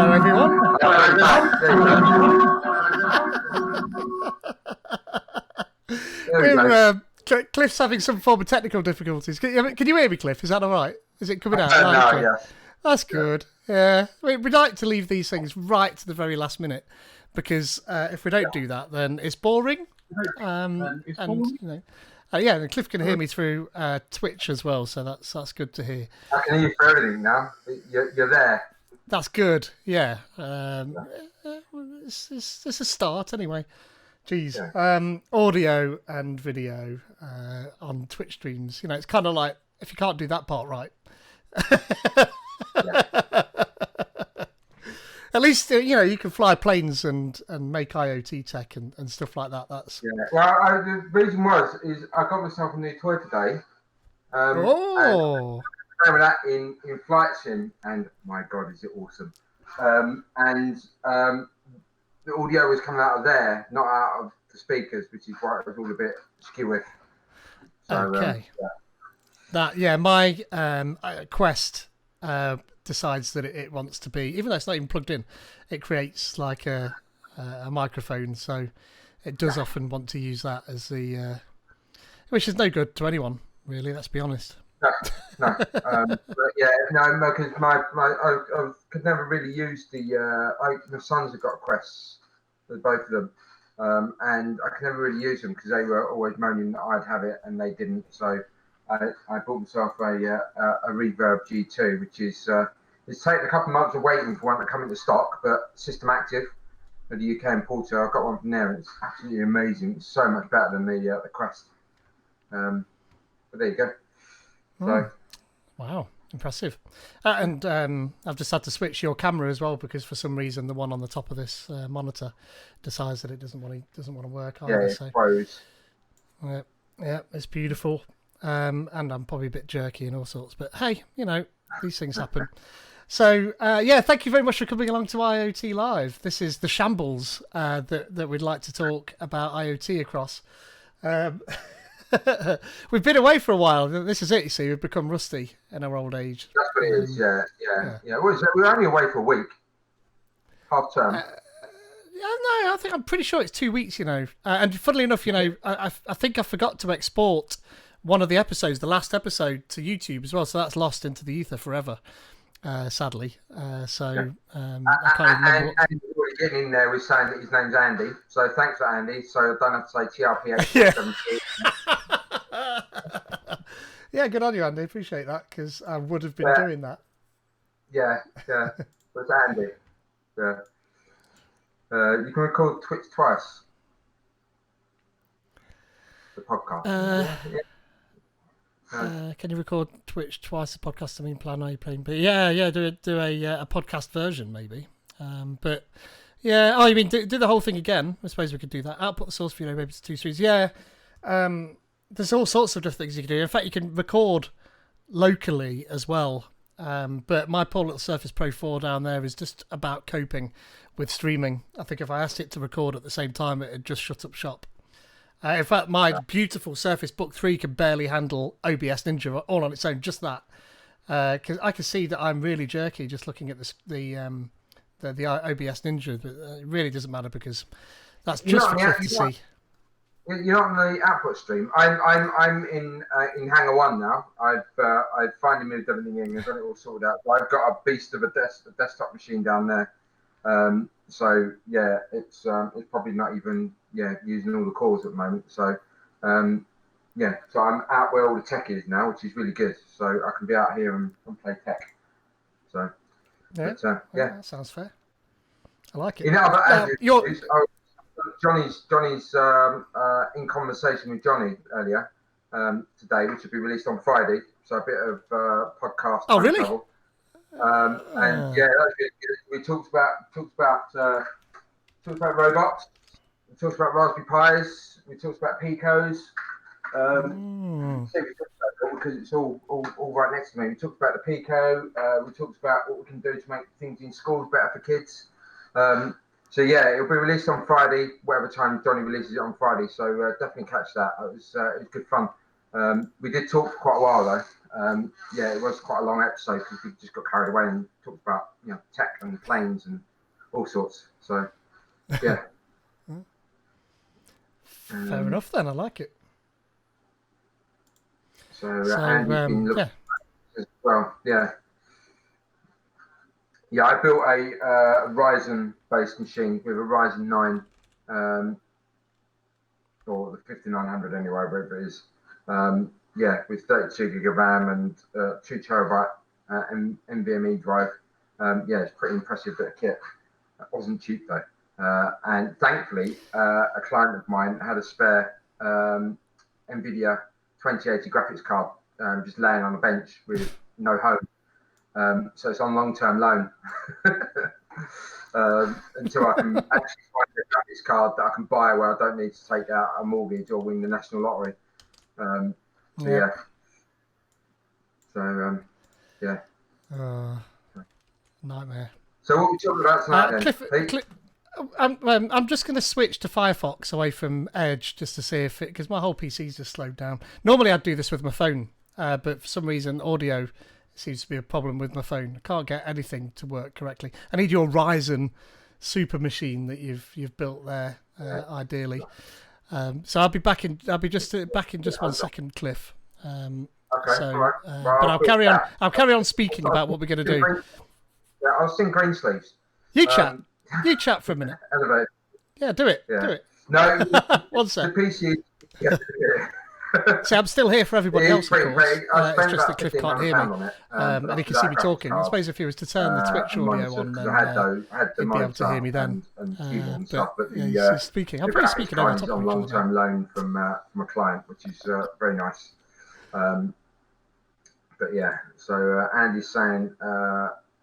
Hello, everyone. Cliff's having some form of technical difficulties. Can you hear me, Cliff? Is that all right? Is it coming out loud and clear? Yes. That's good. Yeah. We'd like to leave these things right to the very last minute because if we don't do that, then it's boring. And Cliff can hear me through Twitch as well, so that's good to hear. I can hear you for everything now. You're there. That's good. Yeah. It's a start anyway. Jeez. Yeah. Audio and video on Twitch streams. It's kind of like if you can't do that part right. At least you can fly planes and make IoT tech and stuff like that. That's Well, the reason is I got myself a new toy today. Oh. I remember that in Flight Sim, and my God, is it awesome! The audio was coming out of there, not out of the speakers, which is why it was all a bit skewy. So, okay. My Quest decides that it wants to be, even though it's not even plugged in, it creates like a microphone, so it does often want to use that as the, which is no good to anyone, really. Let's be honest. No. Because I could never really use my sons have got Quests, both of them, and I could never really use them because they were always moaning that I'd have it and they didn't. So I bought myself a Reverb G2, which is it's taken a couple of months of waiting for one to come into stock, but system active for the UK importer. I've got one from there, and it's absolutely amazing. It's so much better than the Quest. But there you go. So. Wow, impressive. And I've just had to switch your camera as well because for some reason the one on the top of this monitor decides that it doesn't want to work either. Yeah, it froze. Yeah, it's beautiful. And I'm probably a bit jerky and all sorts, but hey, these things happen. So thank you very much for coming along to IoTeaLive. This is the shambles that we'd like to talk about IoT across. We've been away for a while. This is it, you see. We've become rusty in our old age. That's what it is, yeah. We're only away for a week. Half term. I think I'm pretty sure it's 2 weeks, And funnily enough, I think I forgot to export one of the episodes, the last episode, to YouTube as well. So that's lost into the ether forever, sadly. I can't remember. And getting in there with saying that his name's Andy. So thanks for Andy. So I don't have to say TRPH. Yeah, good on you, Andy. Appreciate that because I would have been doing that. Yeah. It's Andy. Yeah. You can record Twitch twice. The podcast. Can you record Twitch twice? The podcast. I mean, plan are you playing? But yeah. Do a podcast version maybe. But yeah. Oh, you mean do the whole thing again? I suppose we could do that. Output the source video maybe to 2 streams. Yeah. There's all sorts of different things you can do. In fact, you can record locally as well. But my poor little Surface Pro 4 down there is just about coping with streaming. I think if I asked it to record at the same time, it'd just shut up shop. In fact, my beautiful Surface Book 3 can barely handle OBS Ninja all on its own, just that. Because I can see that I'm really jerky just looking at the OBS Ninja. But it really doesn't matter because that's just for Cliff to see. You're not on the output stream. I'm in Hangar 1 now. I've finally moved everything in. I've got it all sorted out. So I've got a beast of a desktop machine down there. So yeah, it's probably not even using all the cores at the moment. So so I'm out where all the tech is now, which is really good. So I can be out here and play tech. So that sounds fair. I like it. Johnny's in conversation with Johnny earlier today, which will be released on Friday. So a bit of podcast. Oh, really? Travel. And that's really good. We talked about robots. We talked about Raspberry Pis. We talked about Picos. Because it's all right next to me. We talked about the Pico. We talked about what we can do to make things in schools better for kids. So it'll be released on Friday, whatever time Johnny releases it on Friday. So definitely catch that. It was good fun. We did talk for quite a while Yeah, it was quite a long episode because we just got carried away and talked about tech and planes and all sorts. So yeah. Fair enough then. I like it. So Andy's been looking as well. Yeah. Yeah, I built a Ryzen-based machine with a Ryzen 9, or the 5900 anyway, whatever it is. Yeah, with 32 gig of RAM and 2 terabyte NVMe drive. Yeah, it's pretty impressive bit of kit. It wasn't cheap though. And thankfully, a client of mine had a spare NVIDIA 2080 graphics card just laying on a bench with no home. So it's on long-term loan until I can actually find a graphics card that I can buy where I don't need to take out a mortgage or win the national lottery. Yeah. So yeah. Nightmare. So what are we talking about tonight, Cliff, I'm just going to switch to Firefox away from Edge just to see if it, because my whole PC's just slowed down. Normally I'd do this with my phone, but for some reason audio seems to be a problem with my phone. I can't get anything to work correctly. I need your Ryzen super machine that you've built there, ideally. So I'll be back in just 1 second, Cliff. Okay. So, right. but I'll carry on speaking about what we're going to do. Yeah, I'll sing Green Sleeves. You chat for a minute. Elevate. Yeah, do it. Do it. No, 1 sec. The PC. See, I'm still here for everybody else, of course. It's just that Cliff $15 can't hear me, and he can see me talking. I card, suppose if he was to turn the Twitch audio on, then he'd be able to hear me then. But he's speaking. I'm probably speaking over top of on long-term loan from a client, which is very nice. But yeah, so Andy's saying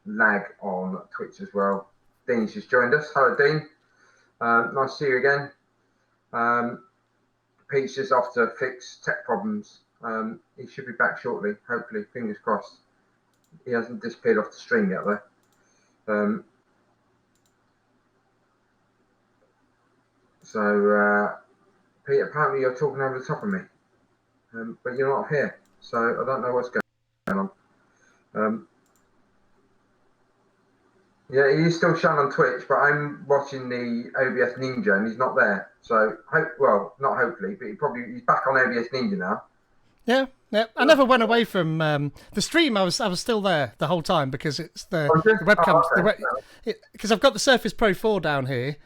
lag on Twitch as well. Dean's just joined us. Hello, Dean. Nice to see you again. Pete's just off to fix tech problems. He should be back shortly, hopefully. Fingers crossed. He hasn't disappeared off the stream yet, though. So, Pete, apparently you're talking over the top of me, but you're not here, so I don't know what's going on. Yeah, he is still shown on Twitch, but I'm watching the OBS Ninja and he's not there. So, not hopefully, but he's back on OBS Ninja now. Yeah. I never went away from the stream. I was still there the whole time because it's the webcam. Because I've got the Surface Pro 4 down here,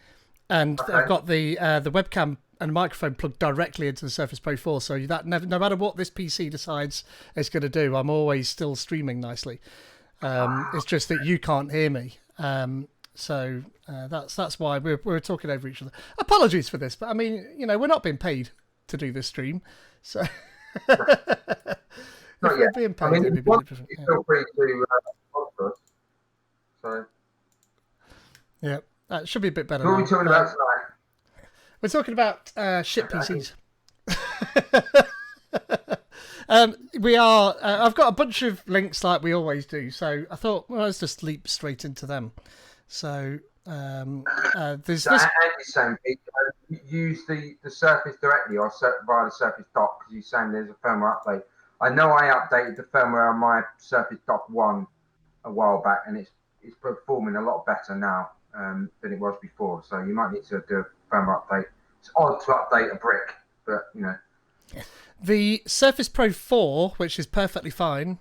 and I've got the webcam and microphone plugged directly into the Surface Pro 4. So that no matter what this PC decides it's going to do, I'm always still streaming nicely. It's just that you can't hear me. So that's why we're talking over each other. Apologies for this, but I mean, we're not being paid to do this stream, so not yet. Being paid, I mean, you feel free to sponsor us. So yeah, that should be a bit better. What are we talking about tonight? We're talking about shit PCs. We are. I've got a bunch of links like we always do, so I thought, well, let's just leap straight into them. So there's this. Andy's saying, Pete, use the Surface directly or via the Surface Dock because he's saying there's a firmware update. I know I updated the firmware on my Surface Dock 1 a while back, and it's performing a lot better now than it was before. So you might need to do a firmware update. It's odd to update a brick, but The Surface Pro 4, which is perfectly fine,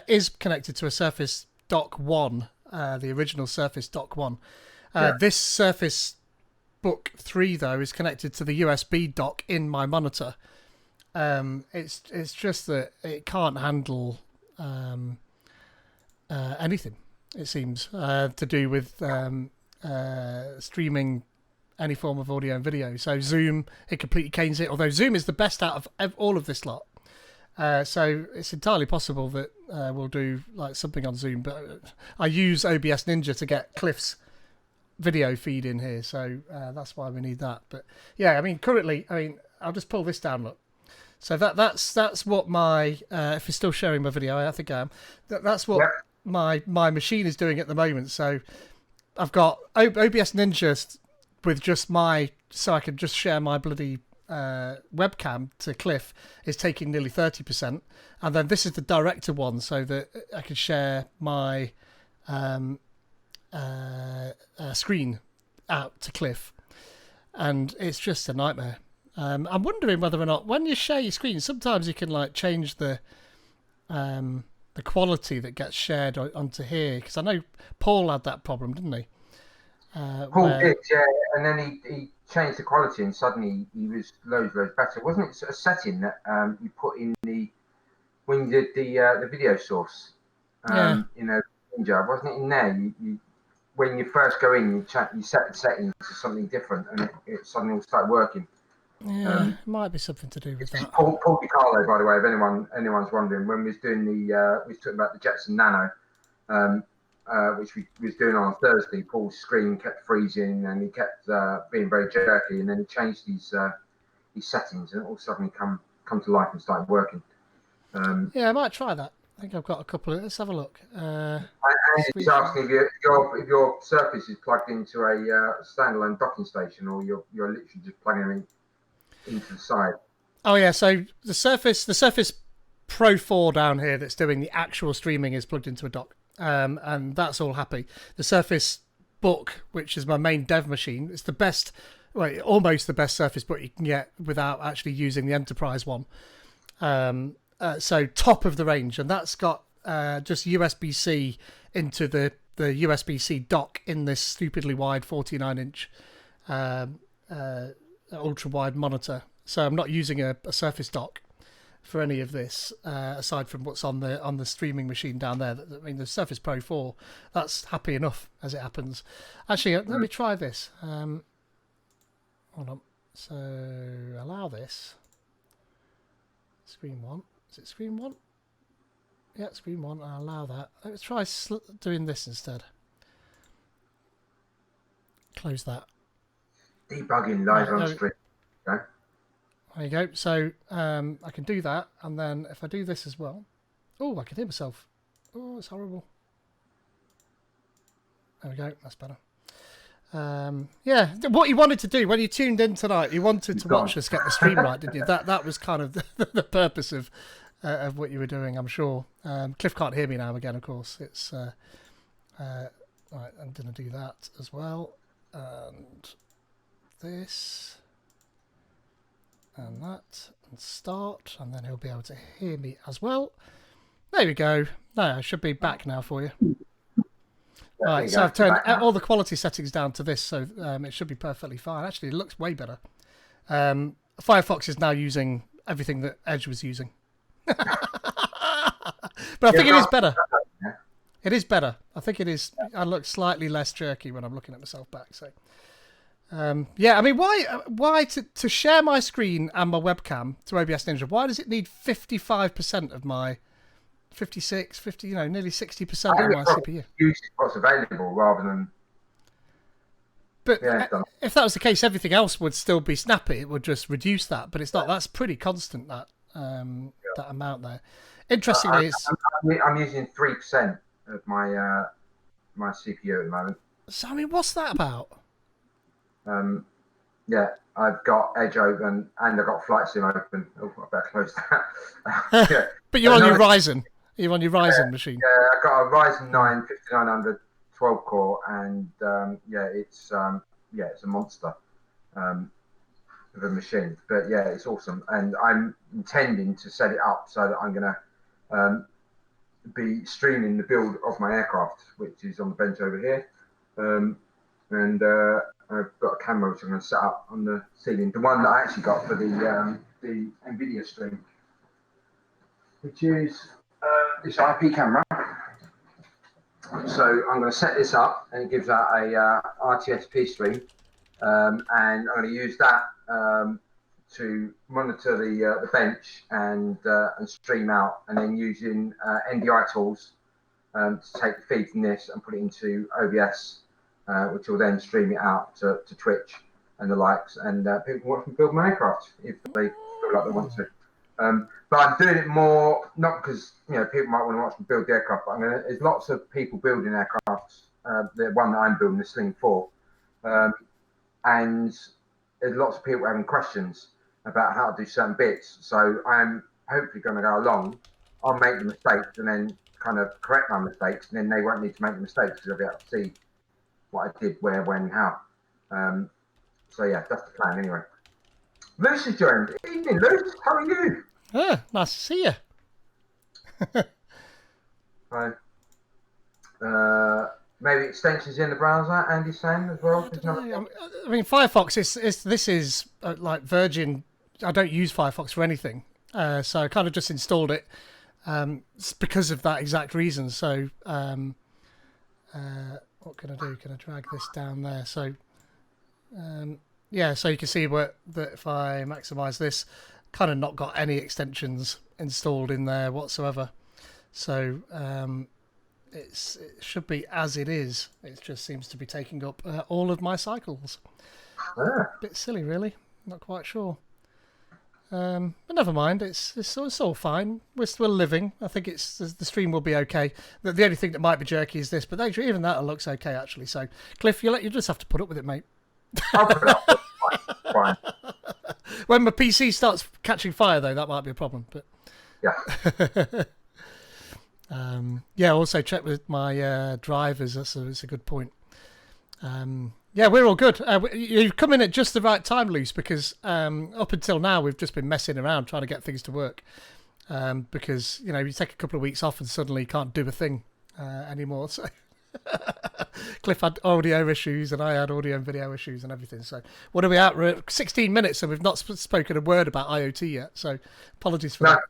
is connected to a Surface Dock 1, the original Surface Dock 1. This Surface Book 3, though, is connected to the USB dock in my monitor. It's just that it can't handle anything, it seems, to do with streaming any form of audio and video. So Zoom, it completely canes it, although Zoom is the best out of all of this lot. So it's entirely possible that we'll do like something on Zoom, but I use OBS Ninja to get Cliff's video feed in here, so that's why we need that. But yeah, I mean, currently, I'll just pull this down, look. So that's what my, if you're still sharing my video, I think I am, that's what my machine is doing at the moment. So I've got OBS Ninja with just so I can just share my bloody webcam to Cliff is taking nearly 30%, and then this is the director one, so that I can share my screen out to Cliff, and it's just a nightmare. I'm wondering whether or not when you share your screen, sometimes you can like change the quality that gets shared onto here, because I know Paul had that problem, didn't he? Paul did, yeah, and then he changed the quality, and suddenly he was loads better. Wasn't it a setting that you put in when you did the video source? Yeah. Ninja, wasn't it in there? You when you first go in, you set the settings to something different, and it suddenly all started working. Yeah, it might be something to do with that. Paul DiCarlo, by the way, if anyone's wondering, when we was doing we was talking about the Jetson Nano, which we was doing on Thursday, Paul's screen kept freezing and he kept being very jerky, and then he changed his settings, and it all suddenly come to life and started working. Yeah, I might try that. I think I've got a couple of. Let's have a look. He's asking if your Surface is plugged into a standalone docking station, or you're literally just plugging them into the side. Oh yeah, so the Surface Pro 4 down here that's doing the actual streaming is plugged into a dock, and that's all happy. The Surface Book, which is my main dev machine, it's the best, well, almost the best Surface Book you can get without actually using the Enterprise one. So top of the range, and that's got just USB-C into the USB-C dock in this stupidly wide 49-inch ultra-wide monitor. So I'm not using a Surface dock for any of this, aside from what's on the streaming machine down there. I mean, the Surface Pro 4, that's happy enough as it happens. Actually, let me try this. Hold on. So allow this. Screen 1. Is it screen 1? Yeah, screen 1. I'll allow that. Let's try doing this instead. Close that. Debugging live on stream. Okay. There you go. So I can do that, and then if I do this as well, oh, I can hear myself. Oh, it's horrible. There we go. That's better. Yeah, what you wanted to do when you tuned in tonight, you wanted to watch us get the stream right, didn't you? That was kind of the purpose of what you were doing, I'm sure. Cliff can't hear me now again, of course. It's right. I'm going to do that as well, and this, and that, and start, and then he'll be able to hear me as well. There we go. No, I should be back now for you. Right, so I've turned all the quality settings down to this, so it should be perfectly fine. Actually, it looks way better. Firefox is now using everything that Edge was using. But I think it is better. It is better. I think it is. I look slightly less jerky when I'm looking at myself back. So, yeah, I mean, why to share my screen and my webcam to OBS Ninja, why does it need 55% of my 56, 50, nearly 60% of my CPU? Use what's available rather than. But if that was the case, everything else would still be snappy. It would just reduce that, but it's not. That's pretty constant. That amount there. Interestingly, I'm using 3% of my my CPU at the moment. So I mean, what's that about? Yeah, I've got Edge open and I've got Flight Sim open. Oh, I better close that. Yeah. But you're on your Ryzen. You're on your Ryzen machine. Yeah, I've got a Ryzen 9 5900 12 core, and it's a monster of a machine. But yeah, it's awesome, and I'm intending to set it up so that I'm gonna be streaming the build of my aircraft, which is on the bench over here, and I've got a camera which I'm going to set up on the ceiling, the one that I actually got for the NVIDIA stream, which is this IP camera. So I'm going to set this up, and it gives out a RTSP stream, and I'm going to use that to monitor the bench and stream out, and then using NDI tools to take the feed from this and put it into OBS, which will then stream it out to Twitch and the likes, and people can watch me build my aircraft if they feel like they want to. But I'm doing it more not because people might want to watch me build the aircraft, but there's lots of people building aircrafts. The one that I'm building, the Sling 4, and there's lots of people having questions. about how to do certain bits. So I'm hopefully going to go along. I'll make the mistakes and then kind of correct my mistakes, and then they won't need to make the mistakes because they'll be able to see what I did, where, when, how. So yeah, that's the plan anyway. Luce has joined. Evening, Luce. How are you? Yeah, nice to see you. Hi. Maybe extensions in the browser, Andy's saying as well. I mean, Firefox this is like Virgin. I don't use Firefox for anything, so I kind of just installed it because of that exact reason. So what can I do? Can I drag this down there? So yeah, so you can see that if I maximize this, kind of not got any extensions installed in there whatsoever. So it should be as it is. It just seems to be taking up all of my cycles. A bit silly, really. Not quite sure. But never mind. It's all fine. We're still living. I think the stream will be okay. The only thing that might be jerky is this, but actually, even that looks okay actually. So, Cliff, you just have to put up with it, mate. I'll put it up. Fine. When my PC starts catching fire, though, that might be a problem. But yeah. Yeah, also check with my drivers. That's a good point. Yeah, we're all good. You've come in at just the right time, Luce, because up until now we've just been messing around trying to get things to work. Because you take a couple of weeks off and suddenly you can't do a thing anymore. So Cliff had audio issues and I had audio and video issues and everything. So what are we at? We're at 16 minutes and we've not spoken a word about IoT yet. So apologies for that.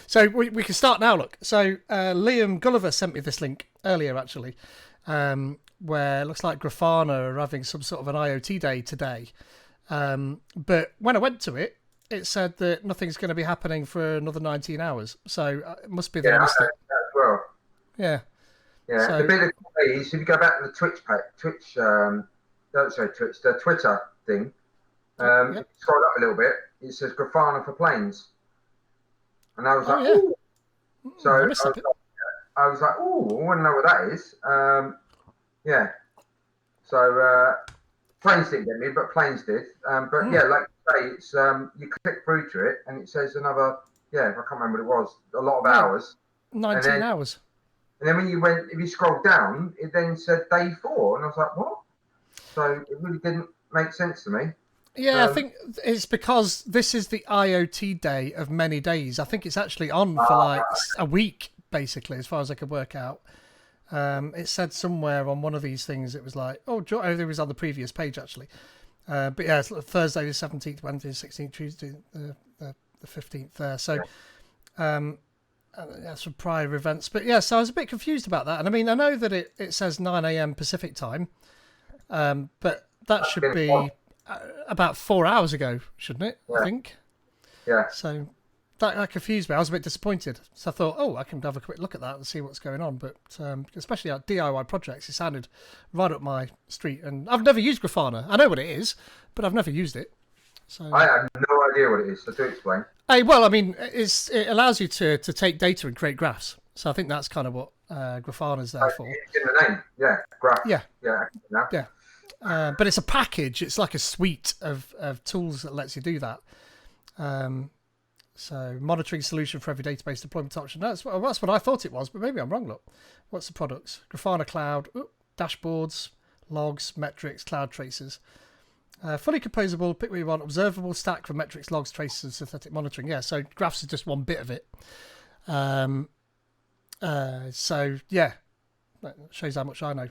So we can start now, look. So Liam Gulliver sent me this link earlier, actually, where it looks like Grafana are having some sort of an IoT day today. But when I went to it, it said that nothing's going to be happening for another 19 hours. So it must be that I missed it. As well. Yeah. Yeah, So, the bit of is if you go back to the the Twitter thing, scroll up a little bit, it says Grafana for planes. And I was like, yeah. ooh. So I missed that bit. I was like, oh, I want to know what that is. Yeah. So planes didn't get me, but planes did. But yeah, like you say, it's you click through to it and it says another, I can't remember what it was, a lot of hours. 19 hours. And then if you scroll down, it then said day 4, and I was like, what? So it really didn't make sense to me. Yeah, I think it's because this is the IoT day of many days. I think it's actually on for like a week, basically, as far as I could work out. It said somewhere on one of these things, it was like, it was on the previous page, actually. But yeah, it's Thursday the 17th, Wednesday the 16th, Tuesday the 15th there. So that's for prior events. But yeah, so I was a bit confused about that. And I mean, I know that it says 9 a.m. Pacific time, but that should be about 4 hours ago, shouldn't it? Yeah. I think. Yeah. So that confused me. I was a bit disappointed. So I thought, I can have a quick look at that and see what's going on. But especially at DIY projects, it sounded right up my street. And I've never used Grafana. I know what it is, but I've never used it. So I have no idea what it is. So do explain. Well, I mean, it allows you to take data and create graphs. So I think that's kind of what Grafana's there for. It's in the name, yeah, graph. Yeah. Yeah. But it's a package. It's like a suite of tools that lets you do that. So monitoring solution for every database deployment option. That's what I thought it was, but maybe I'm wrong. Look, what's the products? Grafana Cloud, dashboards, logs, metrics, cloud traces. Fully composable, pick what you want, observable stack for metrics, logs, traces, and synthetic monitoring. Yeah, so graphs is just one bit of it. So yeah, that shows how much I know.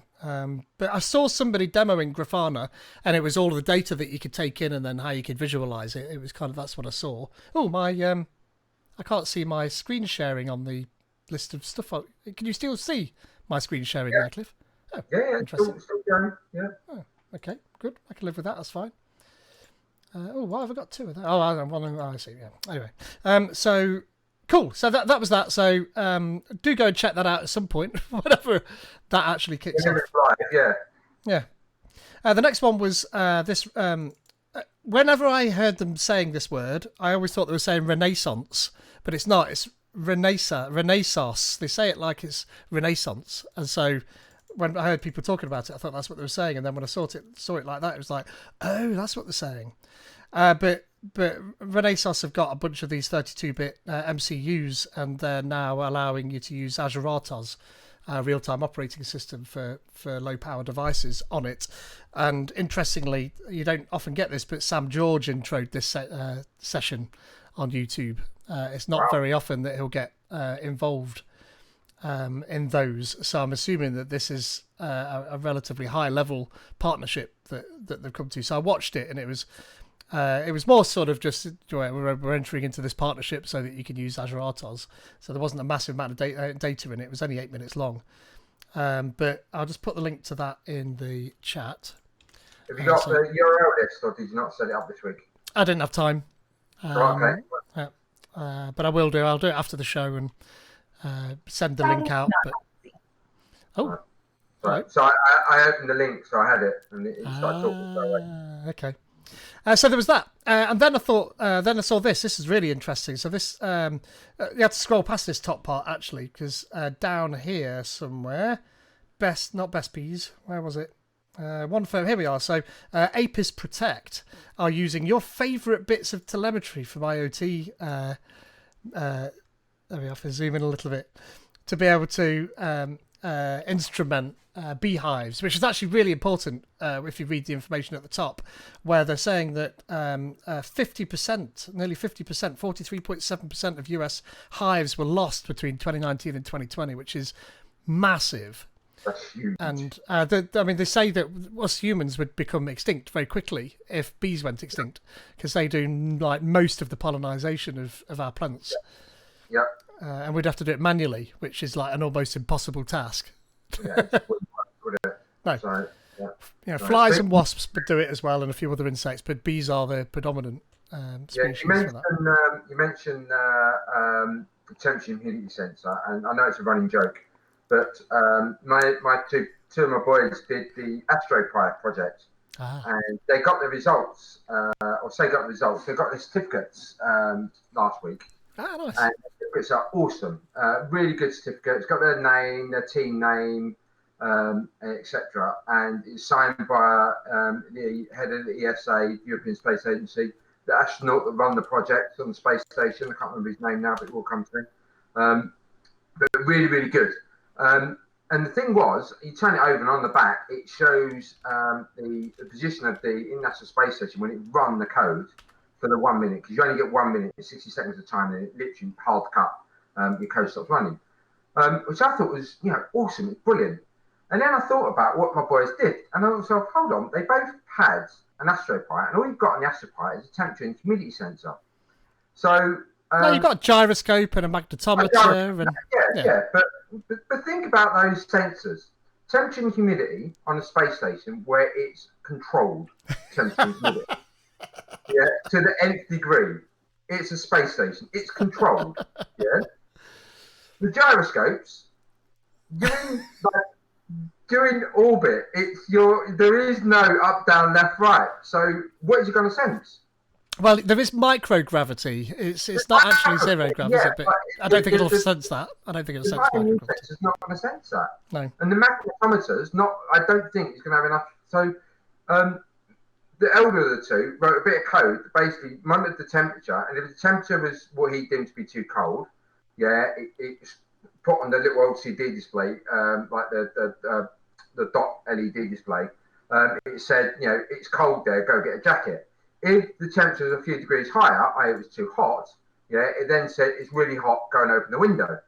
But I saw somebody demoing Grafana, and it was all the data that you could take in and then how you could visualize it. It was kind of, that's what I saw. Oh, I can't see my screen sharing on the list of stuff. Can you still see my screen sharing there, Cliff? Oh, yeah, interesting. Still going. Yeah. Oh, okay, good. I can live with that. That's fine. Why have I got 2 of that? I see. Yeah. Anyway, so cool. So that was that. So do go and check that out at some point, whenever that actually kicks off. Yeah. Yeah. The next one was this. Whenever I heard them saying this word, I always thought they were saying Renaissance, but it's not. It's Renaissance. They say it like it's Renaissance, and so when I heard people talking about it, I thought that's what they were saying. And then when I saw it like that, it was like, oh, that's what they're saying. But but Renesas have got a bunch of these 32-bit MCUs, and they're now allowing you to use Azure RTOS, real-time operating system for low-power devices on it. And interestingly, you don't often get this, but Sam George introed this session on YouTube. It's not very often that he'll get involved in those. So I'm assuming that this is a relatively high-level partnership that they've come to. So I watched it, and it was more sort of just we're entering into this partnership so that you can use Azure RTOS. So there wasn't a massive amount of data in it. It was only 8 minutes long. But I'll just put the link to that in the chat. Have you got the URL list, or did you not set it up this week? I didn't have time. Okay. But I will do. I'll do it after the show and send the link out. But right. So I opened the link, so I had it, and it started talking. Okay. So there was that, and then I thought, then I saw this. This is really interesting. So this, you have to scroll past this top part actually, because down here somewhere, not best bees. Where was it? One firm. Here we are. So Apis Protect are using your favourite bits of telemetry from IoT. There we are. If I zoom in a little bit, to be able to instrument beehives, which is actually really important if you read the information at the top, where they're saying that 50%, nearly 50%, 43.7% of US hives were lost between 2019 and 2020, which is massive. That's huge. And they say that us humans would become extinct very quickly if bees went extinct, because they do like most of the pollination of our plants. Yeah. And we'd have to do it manually, which is like an almost impossible task. Yeah, no. So, flies and wasps do it as well, and a few other insects, but bees are the predominant species for that. You mentioned the temperature and humidity sensor, and I know it's a running joke, but my two of my boys did the AstroPi project, and they got the results, They got the certificates last week. Nice. And the certificates are awesome. Really good certificate. It's got their name, their team name, etc. And it's signed by the head of the ESA, European Space Agency, the astronaut that run the project on the space station. I can't remember his name now, but it will come to me. But really, really good. And the thing was, you turn it over, and on the back, it shows the position of the International Space Station when it run the code for the 1 minute, because you only get 1 minute, 60 seconds of time, and it literally hard cut, your code stops running, which I thought was, awesome. It's brilliant. And then I thought about what my boys did, and I thought to myself, hold on, they both had an AstroPi, and all you've got on the AstroPi is a temperature and humidity sensor. So no, you've got a gyroscope and a magnetometer, but think about those sensors: temperature and humidity on a space station where it's controlled temperature and humidity. Yeah, to the nth degree. It's a space station. It's controlled. Yeah. The gyroscopes during orbit. There is no up, down, left, right. So what is it going to sense? Well, there is microgravity. It's not actually zero gravity, is it? But I don't think it'll sense that. I don't think it'll sense microgravity. It's not going to sense that. No. And the magnetometers, I don't think it's going to have enough. So. The elder of the two wrote a bit of code that basically monitored the temperature, and if the temperature was what he deemed to be too cold, it's put on the little LCD display, like the dot LED display. It said, it's cold there, go get a jacket. If the temperature was a few degrees higher, i.e. it was too hot, it then said it's really hot, go and open the window,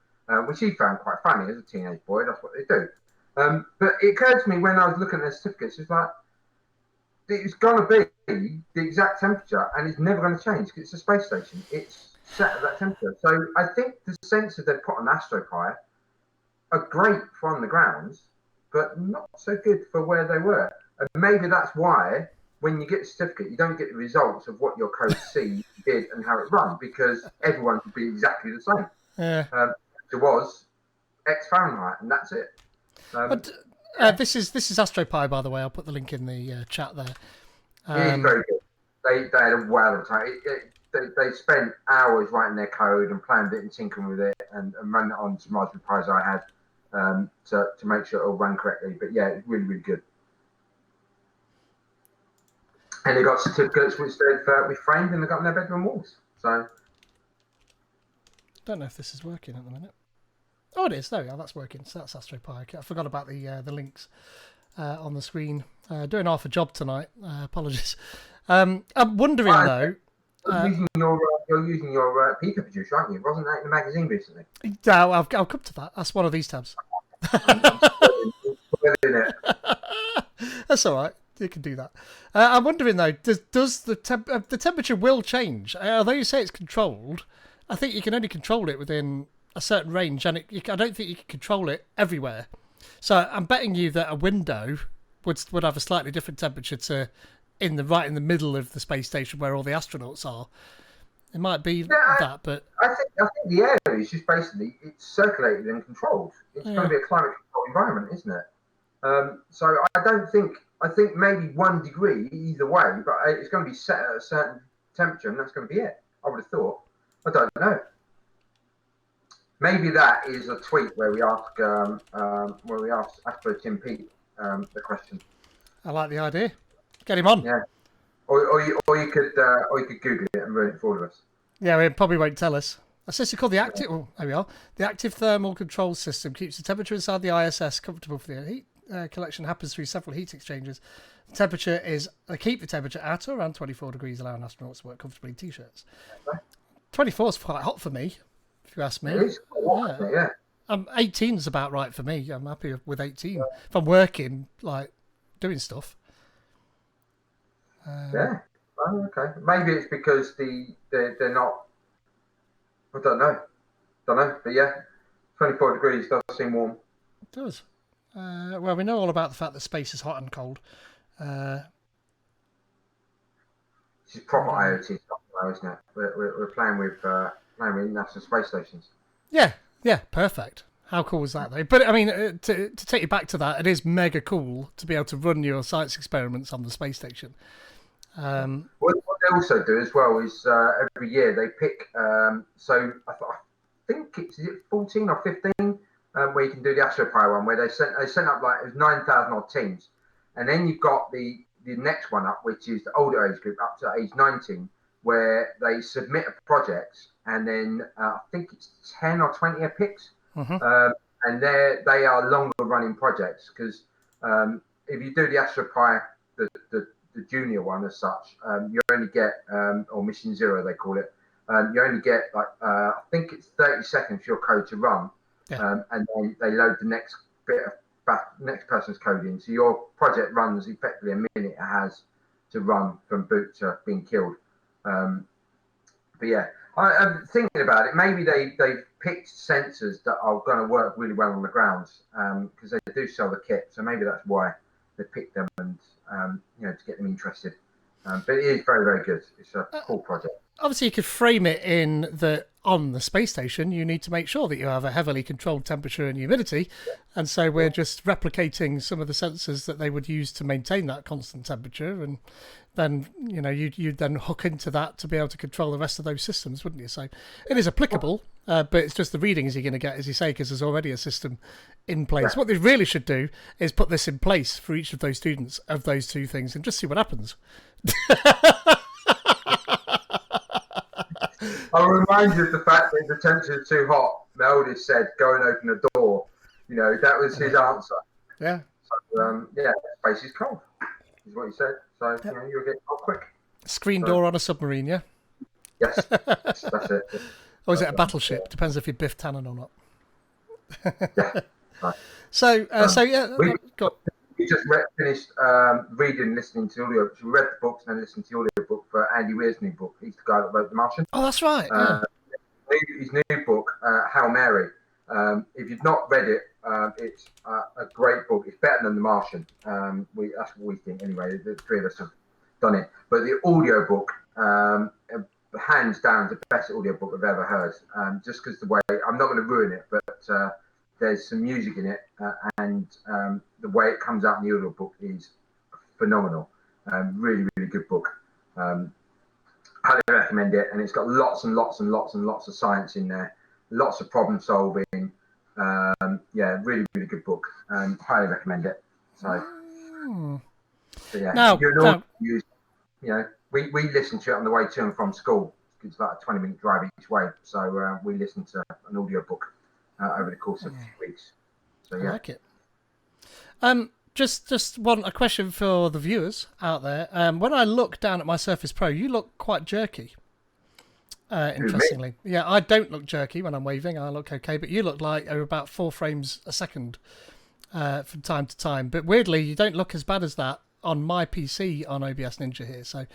which he found quite funny as a teenage boy. That's what they do. But it occurred to me when I was looking at the certificates, it's like, it's going to be the exact temperature, and it's never going to change because it's a space station. It's set at that temperature. So I think the sensors they've put on AstroPi are great for on the ground, but not so good for where they were. And maybe that's why when you get a certificate, you don't get the results of what your code C did and how it run, because everyone should be exactly the same. Yeah. It was X Fahrenheit, and that's it. This is AstroPi, by the way. I'll put the link in the chat there. It is very good. They had a well of time. They spent hours writing their code and planned it and tinkering with it and running it on some Raspberry Pis I had to make sure it all ran correctly. But yeah, it's really, really good. And they got certificates which we framed and they got on their bedroom walls. So. Don't know if this is working at the minute. Oh, it is. There we are. That's working. So that's AstroPi. I forgot about the links on the screen. Doing half a job tonight. Apologies. I'm wondering though. You're using your Pico producer, aren't you? Wasn't that in the magazine recently? Yeah, I'll come to that. That's one of these tabs. That's all right. You can do that. I'm wondering though, does the temperature will change? Although you say it's controlled, I think you can only control it within a certain range, and I don't think you can control it everywhere. So I'm betting you that a window would have a slightly different temperature to right in the middle of the space station where all the astronauts are. It might be that, but I think the air is just basically it's circulated and controlled. It's going to be a climate controlled environment, isn't it? So I think maybe 1 degree either way, but it's going to be set at a certain temperature, and that's going to be it. I would have thought. I don't know. Maybe that is a tweet where we ask Astro Tim Pete the question. I like the idea. Get him on. Yeah. Or you could Google it and ruin it for all of us. Yeah, it probably won't tell us. A system called the active. Oh, there we are. The active thermal control system keeps the temperature inside the ISS comfortable for the heat collection. Happens through several heat exchangers. The temperature is keep the temperature at or around 24 degrees, allowing astronauts to work comfortably in t-shirts. 24 is quite hot for me, if you ask me. It is quite hot, yeah. 18 is about right for me. I'm happy with 18 if I'm working, like doing stuff. Yeah. Oh, okay. Maybe it's because they're not. I don't know. But yeah, 24 degrees does seem warm. It does. Well, we know all about the fact that space is hot and cold. This is proper IoT stuff now, isn't it? We're playing with National Space Stations. Yeah, perfect. How cool is that, though? But, I mean, to take you back to that, it is mega cool to be able to run your science experiments on the space station. What they also do as well is every year they pick, so I think it's 14 or 15 where you can do the AstroPi one, where they sent up like it was 9,000 odd teams. And then you've got the next one up, which is the older age group up to age 19, where they submit a project and then I think it's 10 or 20 are picked. And they are longer running projects because if you do the AstroPi, the junior one as such, you only get, or Mission Zero they call it, you only get like, I think it's 30 seconds for your code to run. And then they load the next bit of next person's code in. So your project runs effectively a minute it has to run from boot to being killed. But yeah, I'm thinking about it. Maybe they've picked sensors that are going to work really well on the ground because they do sell the kit. So maybe that's why they picked them and to get them interested. But it is very, very good. It's a cool project. Obviously, you could frame it in that on the space station, you need to make sure that you have a heavily controlled temperature and humidity. And so we're just replicating some of the sensors that they would use to maintain that constant temperature. And then, you'd then hook into that to be able to control the rest of those systems, wouldn't you? So it is applicable, but it's just the readings you're going to get, as you say, because there's already a system in place. What they really should do is put this in place for each of those students of those two things and just see what happens. I'll remind you of the fact that the temperature is too hot. The oldest said, go and open the door. That was his answer. Yeah. So, space is cold, is what he said. So, you'll get cold quick. Screen door on a submarine, yeah? Yes, that's it. Or is it a battleship? Depends if you're Biff Tannen or not. Yeah. Right. So We just finished reading and listening to audio. We read the books and then listened to the audio book for Andy Weir's new book. He's the guy that wrote The Martian. Oh, that's right. His new book, Hail Mary. If you've not read it, it's a great book. It's better than The Martian. That's what we think anyway. The three of us have done it. But the audio book, hands down, the best audio book I've ever heard. Just because the way, I'm not going to ruin it, but there's some music in it, and the way it comes out in the audio book is phenomenal. Really, really good book. Highly recommend it, and it's got lots and lots and lots and lots of science in there, lots of problem solving. Really, really good book. Highly recommend it. So, yeah. Now, we listen to it on the way to and from school. It's like a 20-minute drive each way. So we listen to an audio book over the course of a few weeks. So I yeah. like it. Just a question for the viewers out there. When I look down at my Surface Pro, you look quite jerky. Interestingly, yeah, I don't look jerky when I'm waving. I look okay, but you look like about 4 frames a second from time to time. But weirdly, you don't look as bad as that on my PC on OBS Ninja here. So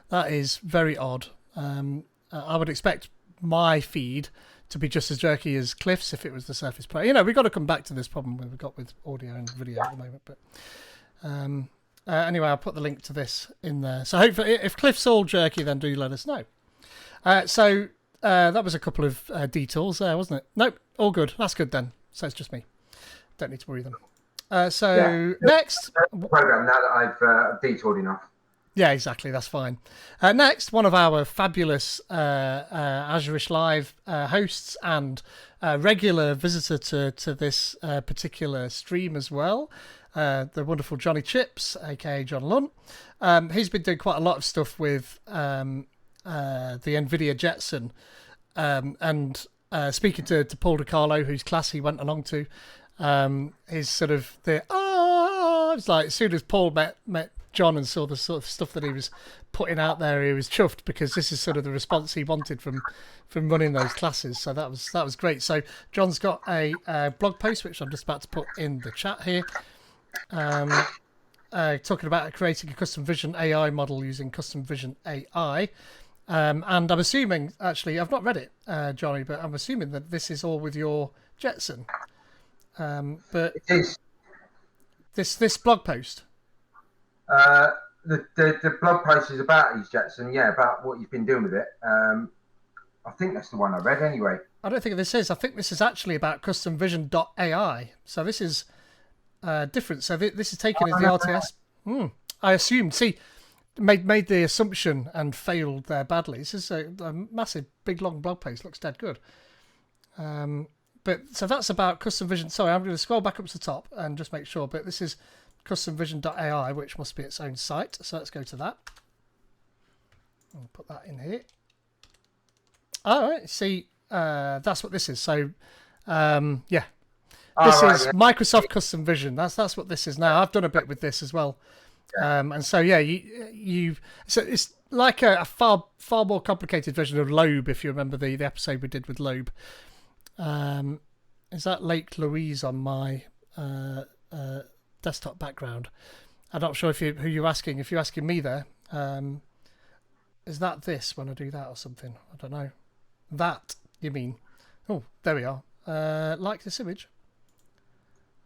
that is very odd. I would expect my feed to be just as jerky as Cliff's if it was the Surface Pro. We've got to come back to this problem we've got with audio and video at the moment. But anyway, I'll put the link to this in there. So hopefully, if Cliff's all jerky, then do let us know. So that was a couple of detours there, wasn't it? Nope, all good. That's good then. So it's just me. Don't need to worry them. Next program now that I've detoured enough. Yeah, exactly. That's fine. Next, one of our fabulous IoTeaLive hosts and regular visitor to this particular stream as well, the wonderful Johnny Chips, aka John Lunt. He's been doing quite a lot of stuff with the NVIDIA Jetson, and speaking to Paul DiCarlo, whose class he went along to, his sort of it's like as soon as Paul met John and saw the sort of stuff that he was putting out there, he was chuffed because this is sort of the response he wanted from running those classes. So that was great. So John's got a blog post which I'm just about to put in the chat here, talking about creating a custom vision AI model using custom vision AI. And I'm assuming, actually, I've not read it, Johnny, but I'm assuming that this is all with your Jetson. But it is. This blog post. The blog post is about his Jetson, about what you've been doing with it. I think that's the one I read anyway. I don't think this is. I think this is actually about customvision.ai. So this is different. So this is taken as the RTS. I assumed. See, made the assumption and failed there badly. This is a massive, big, long blog post. Looks dead good. But so that's about custom vision. Sorry, I'm going to scroll back up to the top and just make sure. But this is customvision.ai, which must be its own site. So let's go to that. I'll put that in here. All right. See, that's what this is. So, this is Microsoft Custom Vision. That's what this is now. I've done a bit with this as well. And so so it's like a far more complicated version of Loeb, if you remember the episode we did with Loeb. Is that Lake Louise on my desktop background? I'm not sure who you're asking. If you're asking me there, is that this when I do that or something? I don't know. That you mean? Oh, there we are. Like this image.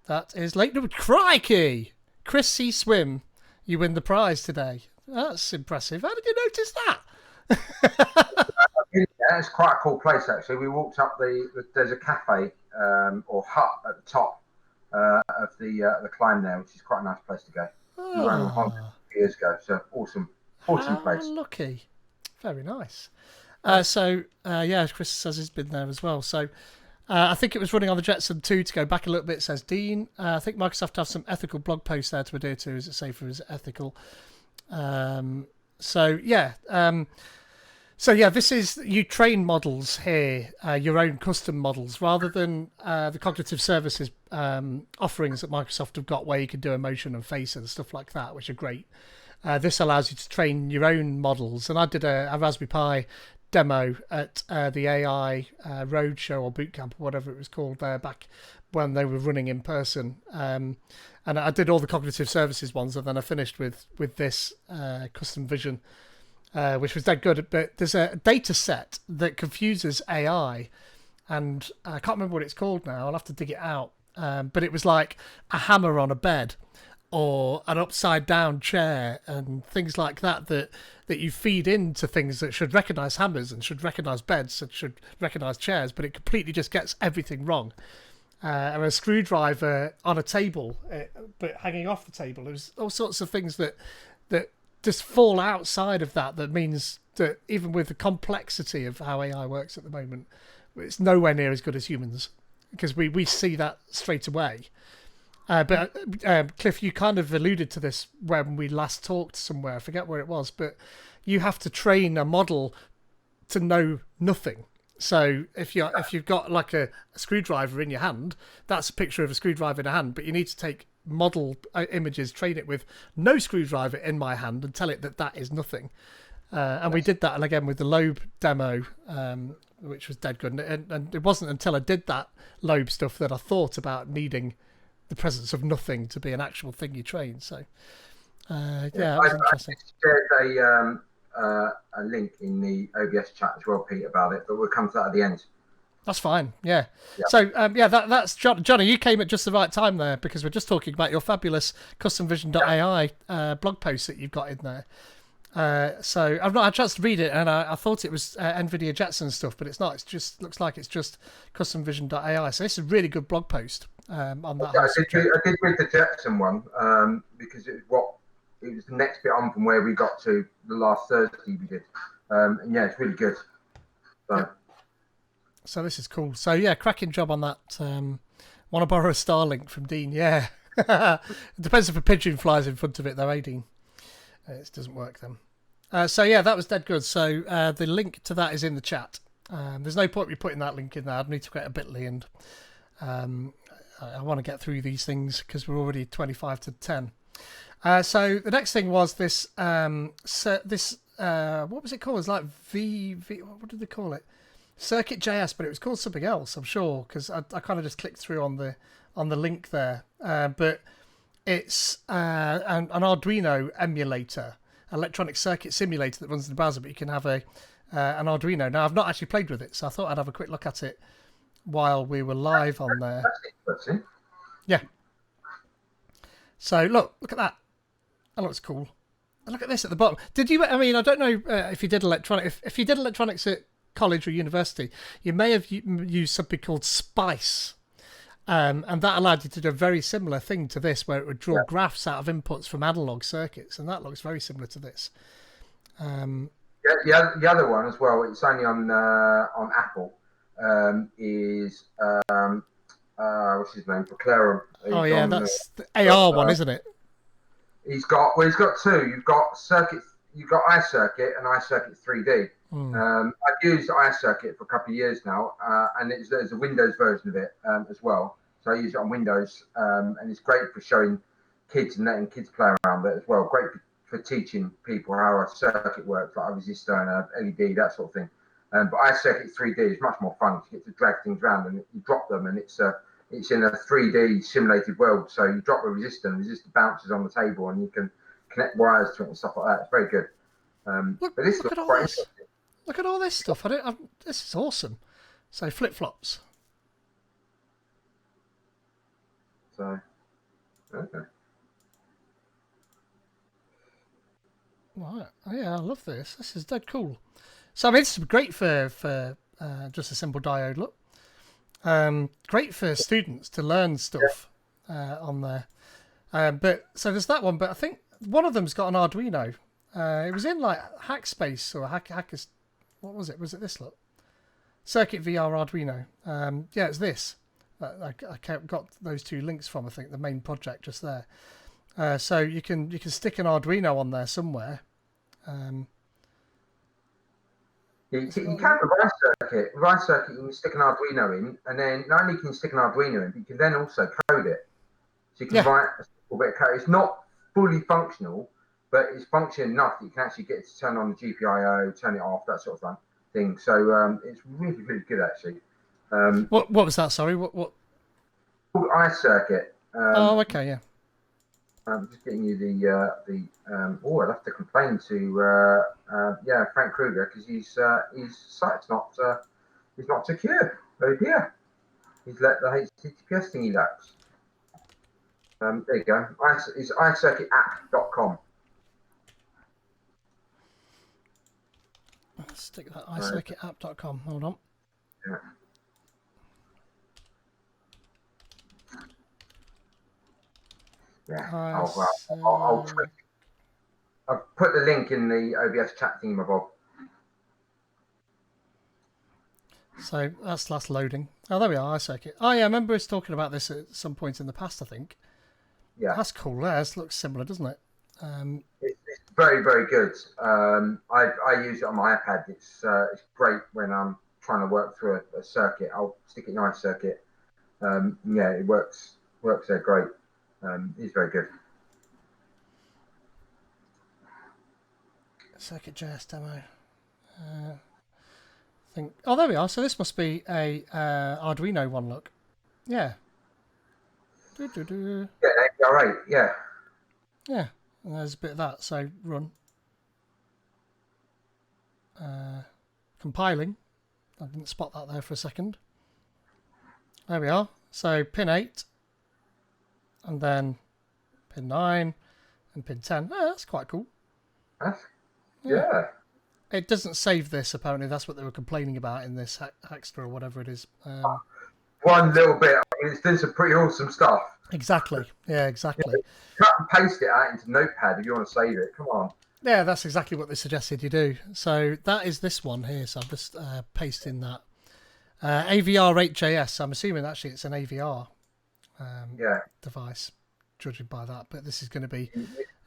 That is Lake Louise. Crikey! Chris C. Swim, you win the prize today. That's impressive. How did you notice that? Yeah, it's quite a cool place actually. We walked up there's a cafe or hut at the top of the climb there, which is quite a nice place to go. We went on holiday a few years ago, so awesome place. Lucky, very nice. Chris says he's been there as well. So I think it was running on the Jetson 2 to go back a little bit, says Dean. I think Microsoft have some ethical blog posts there to adhere to. Is it safer? Is it ethical? This is, you train models here, your own custom models, rather than the cognitive services offerings that Microsoft have got where you can do emotion and face and stuff like that, which are great. This allows you to train your own models. And I did a Raspberry Pi demo at the AI Roadshow or Bootcamp or whatever it was called there back when they were running in person. And I did all the cognitive services ones, and then I finished with this custom vision. Which was dead good, but there's a data set that confuses AI, and I can't remember what it's called now. I'll have to dig it out. But it was like a hammer on a bed, or an upside down chair, and things like that you feed into things that should recognise hammers and should recognise beds and should recognise chairs, but it completely just gets everything wrong. And a screwdriver on a table, but hanging off the table. There's all sorts of things that just fall outside of that means that even with the complexity of how AI works at the moment, it's nowhere near as good as humans, because we see that straight away. But Cliff, you kind of alluded to this when we last talked somewhere. I forget where it was, but you have to train a model to know nothing. So if you've got like a screwdriver in your hand, that's a picture of a screwdriver in a hand. But you need to take model images, train it with no screwdriver in my hand, and tell it that that is nothing. And we did that, and again with the Lobe demo, which was dead good. And it wasn't until I did that Lobe stuff that I thought about needing the presence of nothing to be an actual thing you train. So yeah, that was interesting. I shared a link in the OBS chat as well, Pete, about it, but we'll come to that at the end. That's fine. Yeah. So that's Johnny. You came at just the right time there, because we're just talking about your fabulous customvision.ai blog post that you've got in there. So I've not had a chance to read it, and I thought it was NVIDIA Jetson stuff, but it's not. It's just looks like it's just customvision.ai. So this is a really good blog post on that. I did read the Jetson one because it was the next bit on from where we got to the last Thursday we did. And yeah, it's really good. So this is cool. So yeah, cracking job on that. Want to borrow a Starlink from Dean? Yeah. It depends if a pigeon flies in front of it though, Dean? It doesn't work then. So yeah, that was dead good. So the link to that is in the chat. There's no point me putting that link in there. I'd need to create a bit.ly, and I want to get through these things because we're already 25 to 10. So the next thing was this. What was it called? It was like what did they call it? Circuit.js, but it was called something else, I'm sure, because I kind of just clicked through on the link there. But it's an Arduino emulator, electronic circuit simulator that runs in the browser, but you can have an Arduino. Now, I've not actually played with it, so I thought I'd have a quick look at it while we were live on there. That's interesting. Yeah. So look at that. That looks cool. And look at this at the bottom. Did you? I mean, I don't know if you did if you did electronics at college or university, you may have used something called Spice. And that allowed you to do a very similar thing to this, where it would draw graphs out of inputs from analog circuits, and that looks very similar to this. The other one as well, it's only on Apple, is what's his name? Proclarum. Oh yeah, that's the AR one, isn't it? He's got two. You've got iCircuit and iCircuit 3D. I've used iCircuit for a couple of years now, and there's a Windows version of it as well. So I use it on Windows, and it's great for showing kids and letting kids play around with it as well. Great for teaching people how a circuit works, like a resistor and a LED, that sort of thing. But iCircuit 3D is much more fun. You get to drag things around and you drop them, and it's in a 3D simulated world. So you drop a resistor, and the resistor bounces on the table, and you can connect wires to it and stuff like that. It's very good. But this looks quite interesting. Look at all this stuff. This is awesome. So flip-flops. So, okay. Right. Oh, yeah, I love this. This is dead cool. So, I mean, it's great for just a simple diode look. Great for students to learn stuff on there. But so there's that one. But I think one of them's got an Arduino. It was in like Hackspace or Hackers. What was it? Was it this look? Circuit VR Arduino. Yeah, it's this. I got those two links from, I think, the main project just there. So you can stick an Arduino on there somewhere. You can with iCircuit. With iCircuit, you can stick an Arduino in, and then not only can you stick an Arduino in, but you can then also code it. So you can write a simple bit of code. It's not fully functional, but it's functional enough that you can actually get it to turn on the GPIO, turn it off, that sort of thing. So it's really, really good, actually. What was that? Sorry, what? Called iCircuit. Oh, okay, yeah. I'm just getting you I'd have to complain to Frank Kruger, because his site's not secure. Oh dear, he's let the HTTPS thingy lapse. There you go. It's iCircuitapp.com. Let's stick that iCircuitapp.com. Hold on. Yeah. Yeah, I'll put the link in the OBS chat thing, my Bob. So that's loading. Oh, there we are, iCircuit. Oh, yeah, I remember us talking about this at some point in the past, I think. Yeah, That's cool. Yeah, this looks similar, doesn't it? it's very, very good. I use it on my iPad. It's great when I'm trying to work through a circuit. I'll stick it in my circuit. Yeah, it works there great. It's very good. Circuit.js demo. Think. Oh, there we are. So this must be a Arduino one. Look. Yeah. Do-do-do. Yeah, all right. Yeah. Yeah. And there's a bit of that. So run. Compiling. I didn't spot that there for a second. There we are. So pin 8. And then pin 9. And pin 10. Oh, that's quite cool. Yeah. It doesn't save this, apparently. That's what they were complaining about in this extra or whatever it is. One little bit. I mean, it's doing some pretty awesome stuff. Exactly. Yeah, exactly. Cut and paste it out into Notepad if you want to save it. Come on. Yeah, that's exactly what they suggested you do. So that is this one here. So I'm just pasting that. AVR8JS. I'm assuming actually it's an AVR device, judging by that. But this is going to be...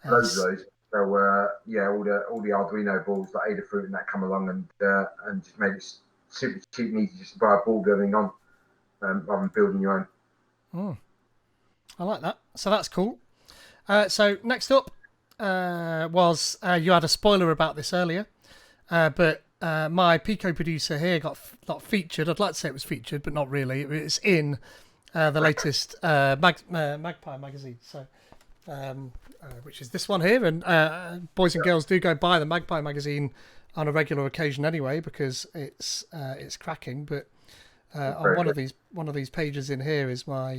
Loads of those. So yeah, all the Arduino boards like Adafruit and that come along and just made it super cheap and easy just to buy a board going on rather than building your own. I like that. So that's cool. So next up was you had a spoiler about this earlier, but my Pico producer here got featured. I'd like to say it was featured, but not really. It's in the latest Magpie magazine. So. Which is this one here, and boys and girls do go buy the Magpie magazine on a regular occasion anyway because it's cracking. But on one of these pages in here is my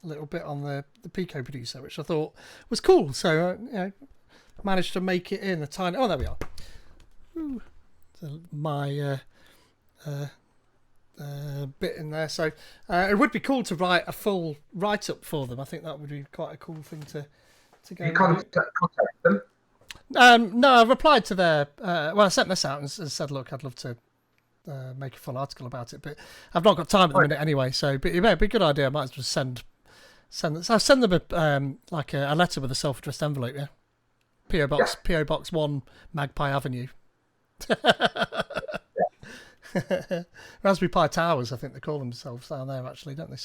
little bit on the Pico producer, which I thought was cool. So managed to make it in a tiny. Oh, there we are. Ooh. So my bit in there, so it would be cool to write a full write-up for them. I think that would be quite a cool thing to go. You contact them? No, I replied to their. Well, I sent this out and said, "Look, I'd love to make a full article about it, but I've not got time at the minute anyway." So, but yeah, it'd be a good idea. I might as well send. I'll send them a letter with a self-addressed envelope. Yeah, PO Box 1, Magpie Avenue. Raspberry Pi Towers, I think they call themselves down there, actually, don't they?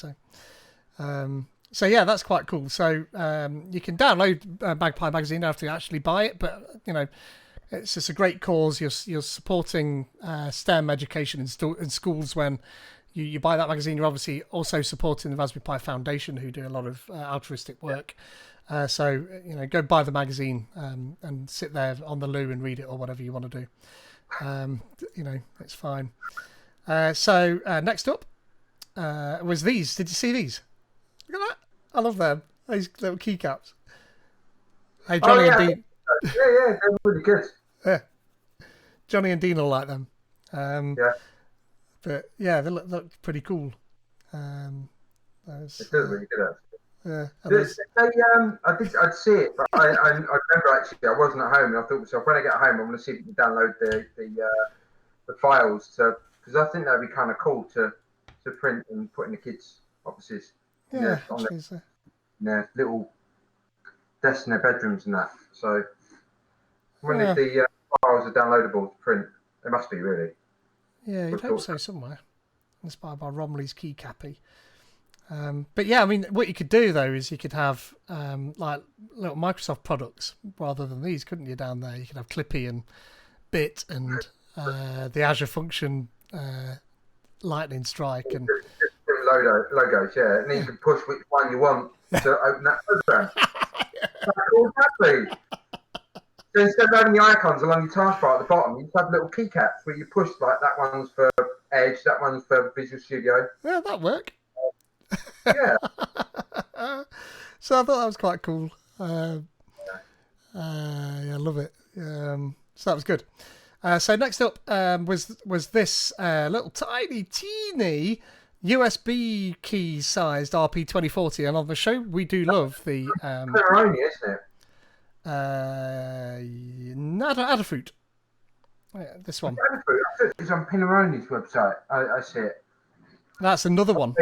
So yeah, that's quite cool. So you can download Magpie magazine after you actually buy it, but it's just a great cause. You're supporting STEM education in schools when you buy that magazine. You're obviously also supporting the Raspberry Pi Foundation, who do a lot of altruistic work. So go buy the magazine and sit there on the loo and read it or whatever you want to do. It's fine. So next up was these. Did you see these? Look at that. I love them. These little keycaps. Hey, Johnny and Dean. Yeah, they're really good. Yeah. Johnny and Dean will like them. But yeah, they look pretty cool. They're really good. Yeah, I'd see it, but I remember actually I wasn't at home, and I thought to myself, when I get home, I'm going to see if you can download the files because I think that'd be kind of cool to print and put in the kids' offices. Yeah, on their little desks in their bedrooms and that. So when the files are downloadable to print, they must be really. Yeah, you'd hope so somewhere. Inspired by Romley's keycappy. But yeah, I mean, what you could do though is you could have like little Microsoft products rather than these, couldn't you? Down there, you could have Clippy and Bit and the Azure Function Lightning Strike and logos, yeah, and then you can push which one you want to open that program. Exactly. So instead of having the icons along your taskbar at the bottom, you just have little keycaps where you push like that one's for Edge, that one's for Visual Studio. Yeah, that'd work. Yeah. So I thought that was quite cool. Yeah, I love it. So that was good. So next up was this little tiny, teeny USB key sized RP2040, and on the show we do love the Pepperoni, isn't it? Adafruit. This one. Adafruit. It's on Pinaroni's website. I see it. That's another one.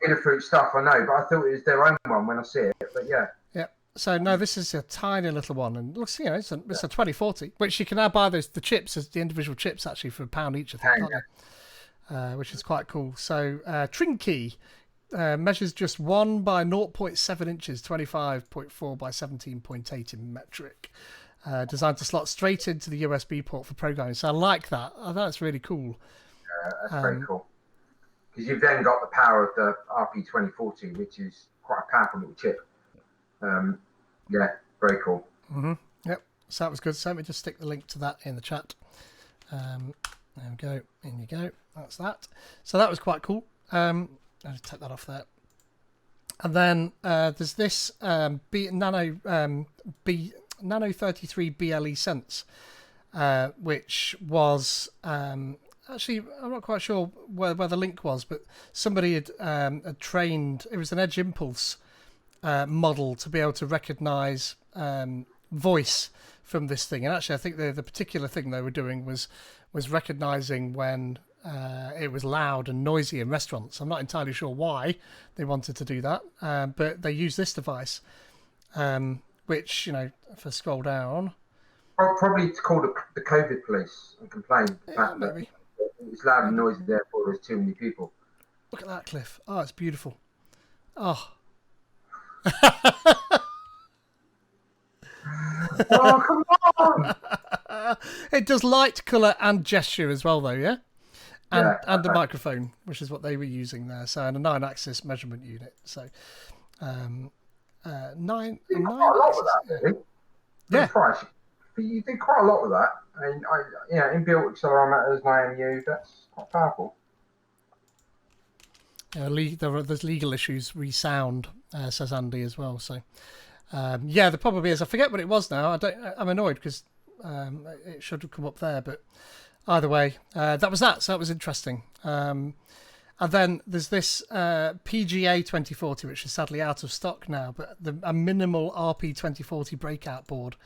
In trader fruit stuff, I know, but I thought it was their own one when I see it. But yeah. Yeah. So no, this is a tiny little one, and looks, it's a 2040, which you can now buy the chips as the individual chips actually for £1 each, I think, can't you? Which is quite cool. So Trinky measures just 1 by 0.7 inches, 25.4 by 17.8 in metric. Designed to slot straight into the USB port for programming. So I like that. I think that's really cool. That's very cool. Because you've then got the power of the RP2040, which is quite a powerful little chip. Yeah, very cool. Mm-hmm. Yep. So that was good. So let me just stick the link to that in the chat. There we go. In you go. That's that. So that was quite cool. I'll take that off there. And then there's this Nano 33 BLE Sense, which was actually, I'm not quite sure where the link was, but somebody had trained. It was an Edge Impulse model to be able to recognise voice from this thing. And actually, I think the particular thing they were doing was recognising when it was loud and noisy in restaurants. I'm not entirely sure why they wanted to do that, but they used this device, which, if I scroll down... Probably to call the COVID police and complain. Yeah, maybe. It's loud and noisy, therefore there's too many people. Look at that, Cliff. Oh, it's beautiful. Oh. Oh, come on! It does light, colour and gesture as well, though, yeah? And a okay. microphone, which is what they were using there. So, and a 9-axis measurement unit. So, nine. You did quite a lot with that, really. Yeah. You did quite a lot with that. And inbuilt accelerometers, IMU, that's quite powerful. There's legal issues re-sound, says Andy as well. So, the problem is I forget what it was now. I'm annoyed because it should have come up there, but either way, that was that. So that was interesting. And then there's this PGA 2040, which is sadly out of stock now, but a minimal RP 2040 breakout board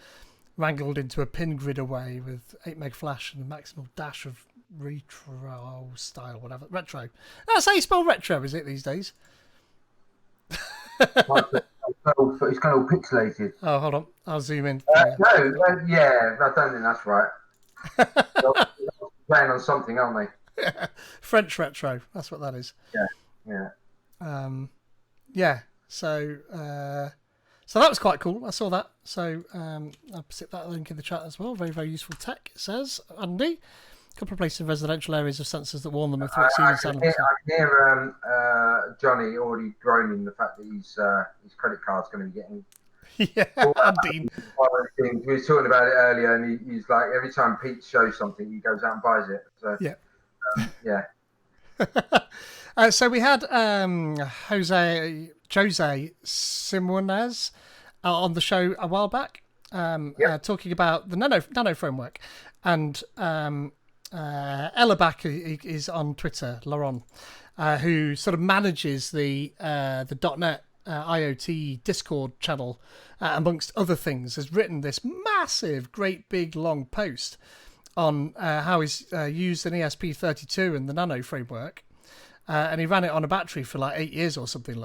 wrangled into a pin grid array with 8 meg flash and a maximal dash of retro style, whatever. Retro. That's how you spell retro, is it, these days? It's kind of all pixelated. Oh, hold on. I'll zoom in. I don't think that's right. They're playing on something, aren't they? French retro. That's what that is. Yeah. So that was quite cool. I saw that. So I'll stick that link in the chat as well. Very, very useful tech, it says. Andy. A couple of places in residential areas of sensors that warn them of threats. I can hear Johnny already groaning the fact that his credit card's going to be getting... Yeah, Dean. We were talking about it earlier, and he's like, every time Pete shows something, he goes out and buys it. So, so we had Jose Simonez on the show a while back, talking about the Nano framework, and Ella Back is on Twitter, Laurent, who sort of manages the .NET IoT Discord channel, amongst other things, has written this massive, great big long post on how he's used an ESP32 and the Nano framework, and he ran it on a battery for like 8 years or something.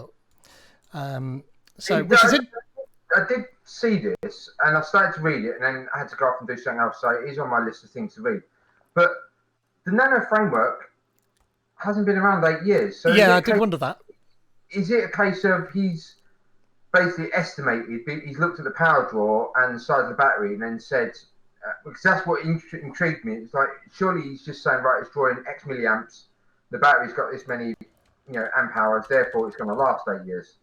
I did see this, and I started to read it, and then I had to go off and do something else. So it is on my list of things to read. But the Nano framework hasn't been around 8 years. So yeah, I did wonder that. Is it a case of he's basically estimated, he's looked at the power draw and the size of the battery, and then said, because that's what intrigued me. It's like, surely he's just saying, right, it's drawing X milliamps, the battery's got this many, amp hours, therefore it's going to last 8 years.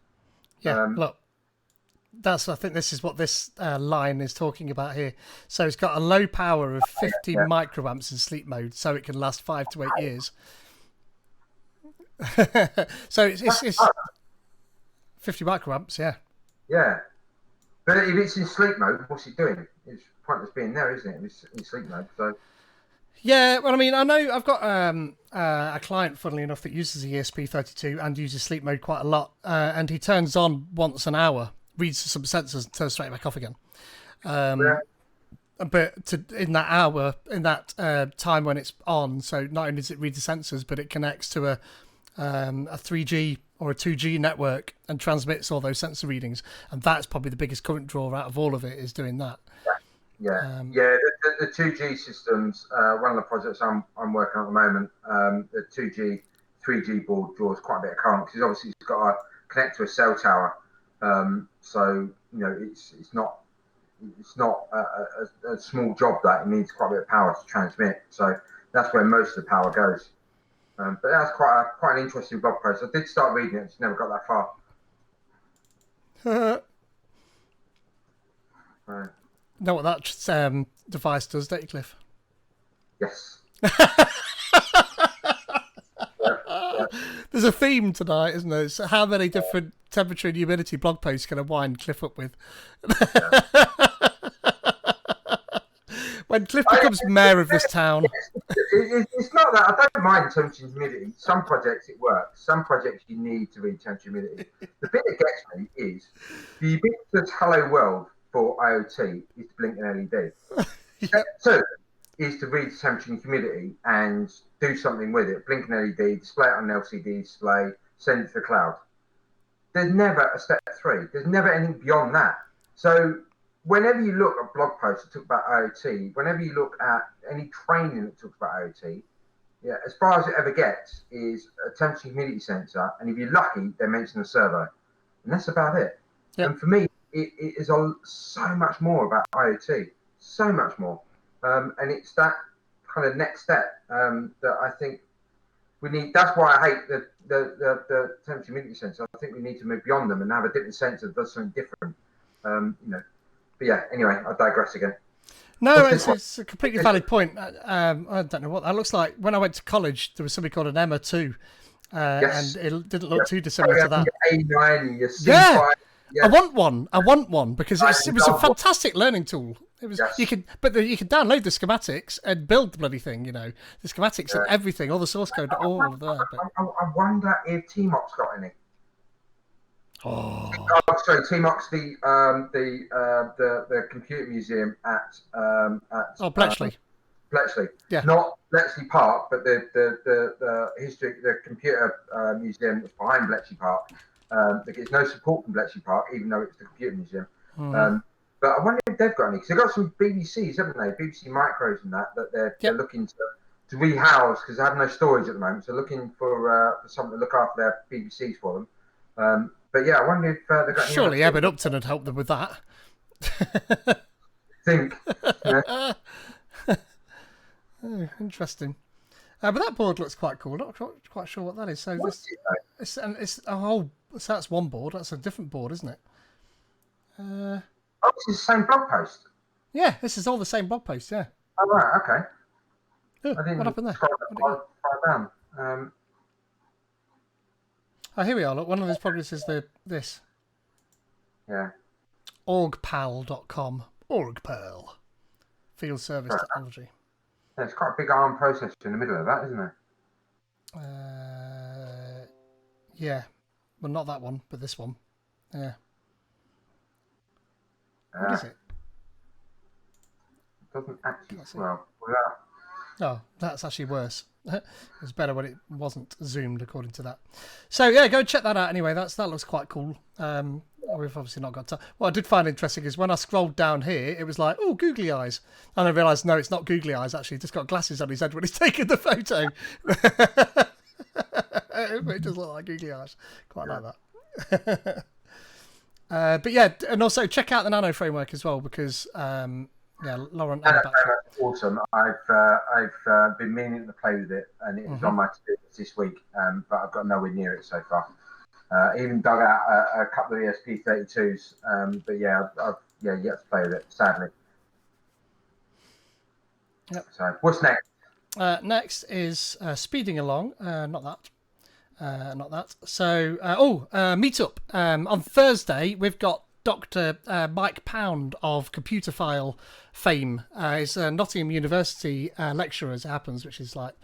Yeah, look, I think this is what this line is talking about here. So it's got a low power of 50 microamps in sleep mode, so it can last 5 to 8 years. So it's 50 microamps, yeah. Yeah. But if it's in sleep mode, what's it doing? It's pointless being there, isn't it? It's in sleep mode, so... Yeah, well, I mean, I know I've got a client, funnily enough, that uses ESP32 and uses sleep mode quite a lot, and he turns on once an hour, reads some sensors, and turns straight back off again. But in that hour, in that time when it's on, so not only does it read the sensors, but it connects to a 3G or a 2G network and transmits all those sensor readings. And that's probably the biggest current draw out of all of it, is doing that. Yeah. The 2G systems. One of the projects I'm working on at the moment, the 2G, 3G board draws quite a bit of current because obviously it's got to connect to a cell tower. So it's not a small job that it needs quite a bit of power to transmit. So that's where most of the power goes. But that's quite an interesting blog post. I did start reading it, just never got that far. Know what that device does, don't you, Cliff? Yes. There's a theme tonight, isn't there? So how many different temperature and humidity blog posts can I wind Cliff up with? When Cliff becomes mayor of this town. It's not that. I don't mind temperature and humidity. Some projects it works. Some projects you need to read temperature and humidity. The bit that gets me is the ubiquitous hello world for IoT is to blink an LED. Step 2 is to read temperature and humidity and do something with it. Blink an LED, display it on an LCD display, send it to the cloud. There's never a step 3. There's never anything beyond that. So whenever you look at blog posts that talk about IoT, whenever you look at any training that talks about IoT, as far as it ever gets is a temperature and humidity sensor, and if you're lucky, they mention a servo, and that's about it. Yep. And for me, it is so much more about IoT, so much more, and it's that kind of next step that I think we need. That's why I hate the temperature and humidity sensor. I think we need to move beyond them and have a different sensor that does something different. But yeah, anyway, I digress again. No, it's a completely valid point. I don't know what that looks like. When I went to college, there was something called an Emma 2, and it didn't look too dissimilar to that. A9 and your C5. Yeah. I want one because it was a fantastic learning tool. It was you could download the schematics and build the bloody thing. The schematics and everything, all the source code, all of that. I wonder if TMOX got any. Oh, sorry, TMOX, the computer museum at Bletchley. Bletchley, yeah, not Bletchley Park, but the history, the computer museum that's behind Bletchley Park. That gets no support from Bletchley Park, even though it's the computer museum. Mm-hmm. But I wonder if they've got any, because they've got some BBCs, haven't they? BBC Micros and that they're looking to rehouse because they have no storage at the moment. So looking for someone to look after their BBCs for them. But yeah, I wonder if they've got any. Surely Eben Upton would help them with that. Think. Oh, interesting. But that board looks quite cool. Not quite sure what that is. So it's a whole. So that's one board. That's a different board, isn't it? This is the same blog post. Yeah, this is all the same blog post. Yeah. Oh right, okay. Oh, what happened there? Scroll down. Oh, here we are. Look, one of these progress is this. Yeah. Orgpal.com. Orgpal. Field service technology. Yeah, it's quite a big ARM processor in the middle of that, isn't it? Yeah. Well, not that one, but this one. Yeah. What is it? It doesn't actually. Oh, that's actually worse. It was better when it wasn't zoomed, according to that. So yeah, go and check that out. Anyway, that looks quite cool. We've obviously not got time. What I did find interesting is when I scrolled down here, it was like, oh, googly eyes, and I realised no, it's not googly eyes. Actually, he's just got glasses on his head when he's taking the photo. It does look like googly eyes. Quite like that. But yeah, and also check out the Nano framework as well because Lauren. Awesome. I've been meaning to play with it, and it was on my to-do list this week, but I've got nowhere near it so far. Even dug out a couple of ESP32s, but I've yet to play with it, sadly. Yep. So what's next? Next is speeding along. Not that. So meetup on Thursday. We've got Dr. Mike Pound of Computer File fame. He's a Nottingham University lecturer, as it happens, which is like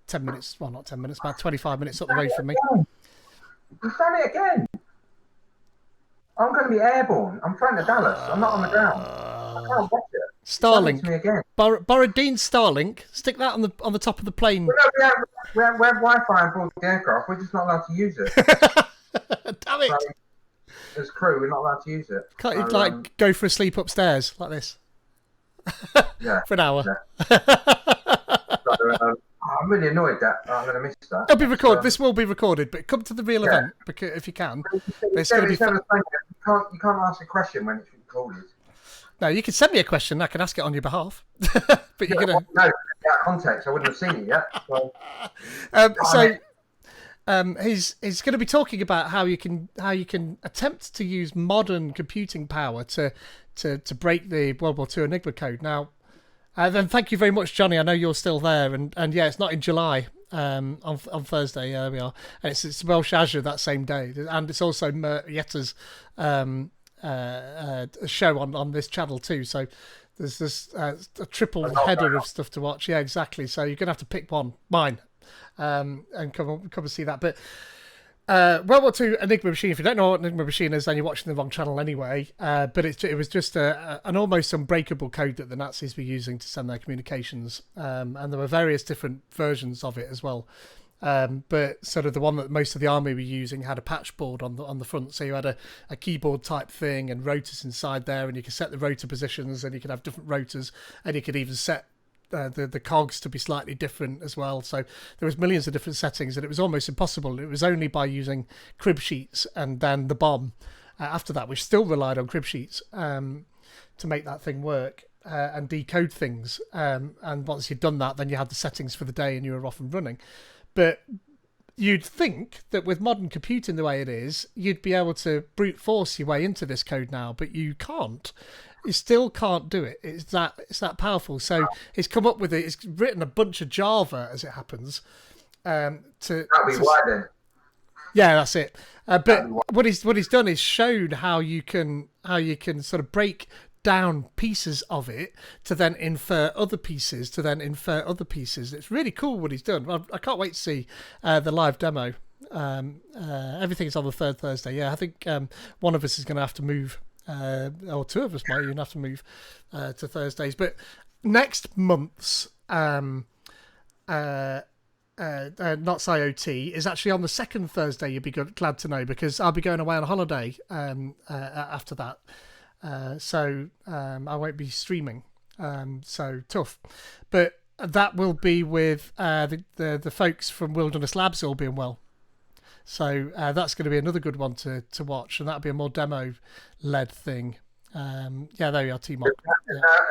10 minutes. Well, not 10 minutes, about 25 minutes up the road from me. You've done it again. I'm going to be airborne. I'm flying to Dallas. I'm not on the ground. I can't watch it. Starlink. Borrow Dean's Starlink. Stick that on the top of the plane. Well, no, we have Wi-Fi on board the aircraft. We're just not allowed to use it. Damn So it! as crew, we're not allowed to use it. Can't you So like go for a sleep upstairs like this yeah, for an hour? yeah. So I'm really annoyed that I'm going to miss that. It'll be recorded. This will be recorded, but come to the real Yeah. event because if you can. There's It's going to be. never the same. You can't ask a question when it's recorded. No, you can send me a question. I can ask it on your behalf. But you're gonna. No, out of context, I wouldn't have seen it yet. So, He's going to be talking about how you can attempt to use modern computing power to break the World War II Enigma code. Now, then thank you very much, Johnny. I know you're still there, and yeah, it's not in July. On Thursday, there we are, and it's Welsh Azure that same day, and it's also Yetta's show on this channel too. So there's this a triple header of stuff to watch. Yeah, exactly. So you're gonna have to pick one, mine, and come and see that. But World War II Enigma Machine. If you don't know what Enigma Machine is, then you're watching the wrong channel anyway. But it was just an almost unbreakable code that the Nazis were using to send their communications, and there were various different versions of it as well. But sort of the one that most of the army were using had a patch board on the front, so you had a keyboard type thing and rotors inside there, and you could set the rotor positions, and you could have different rotors, and you could even set the cogs to be slightly different as well. So there was millions of different settings, and it was almost impossible. It was only by using crib sheets and then the bomb after that, which still relied on crib sheets to make that thing work and decode things. And once you'd done that, then you had the settings for the day and you were off and running. But you'd think that with modern computing the way it is, you'd be able to brute force your way into this code now, but you can't. You still can't do it. It's that powerful. So he's come up with it. He's written a bunch of Java, as it happens. that'll be why then. Yeah, that's it. But what he's done is showed how you can sort of break down pieces of it to then infer other pieces It's really cool what he's done. I can't wait to see the live demo. Everything's on the third Thursday. Yeah, I think one of us is going to have to move. Or two of us might even have to move to Thursdays. But next month's Not IoT is actually on the second Thursday. You'll be glad to know, because I'll be going away on holiday after that. So I won't be streaming. So tough. But that will be with the folks from Wilderness Labs, all being well. So that's going to be another good one to watch, and that'll be a more demo-led thing. Yeah, there you are, T-Mock.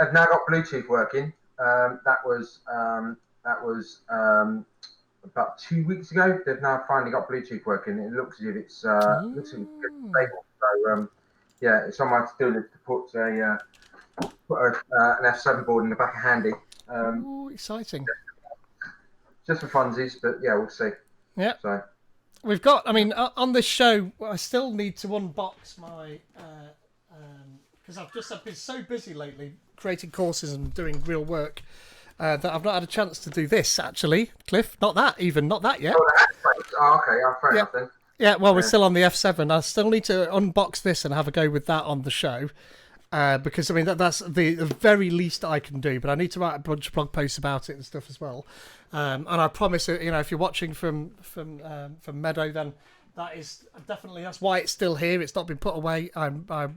I've now got Bluetooth working. That was about 2 weeks ago. They've now finally got Bluetooth working. It looks as if it's stable. So yeah, it's on my to-do list to put an F7 board in the back of handy. Exciting. Just for funsies, but yeah, we'll see. Yeah. So. We've got, I mean, on this show, I still need to unbox my, because I've been so busy lately creating courses and doing real work that I've not had a chance to do this, actually, Cliff. Not that yet. Oh, okay, fair enough then. Yeah, well, we're still on the F7. I still need to unbox this and have a go with that on the show. Because, I mean, that's the very least I can do, but I need to write a bunch of blog posts about it and stuff as well. And I promise, if you're watching from Meadow, then that's why it's still here. It's not been put away. I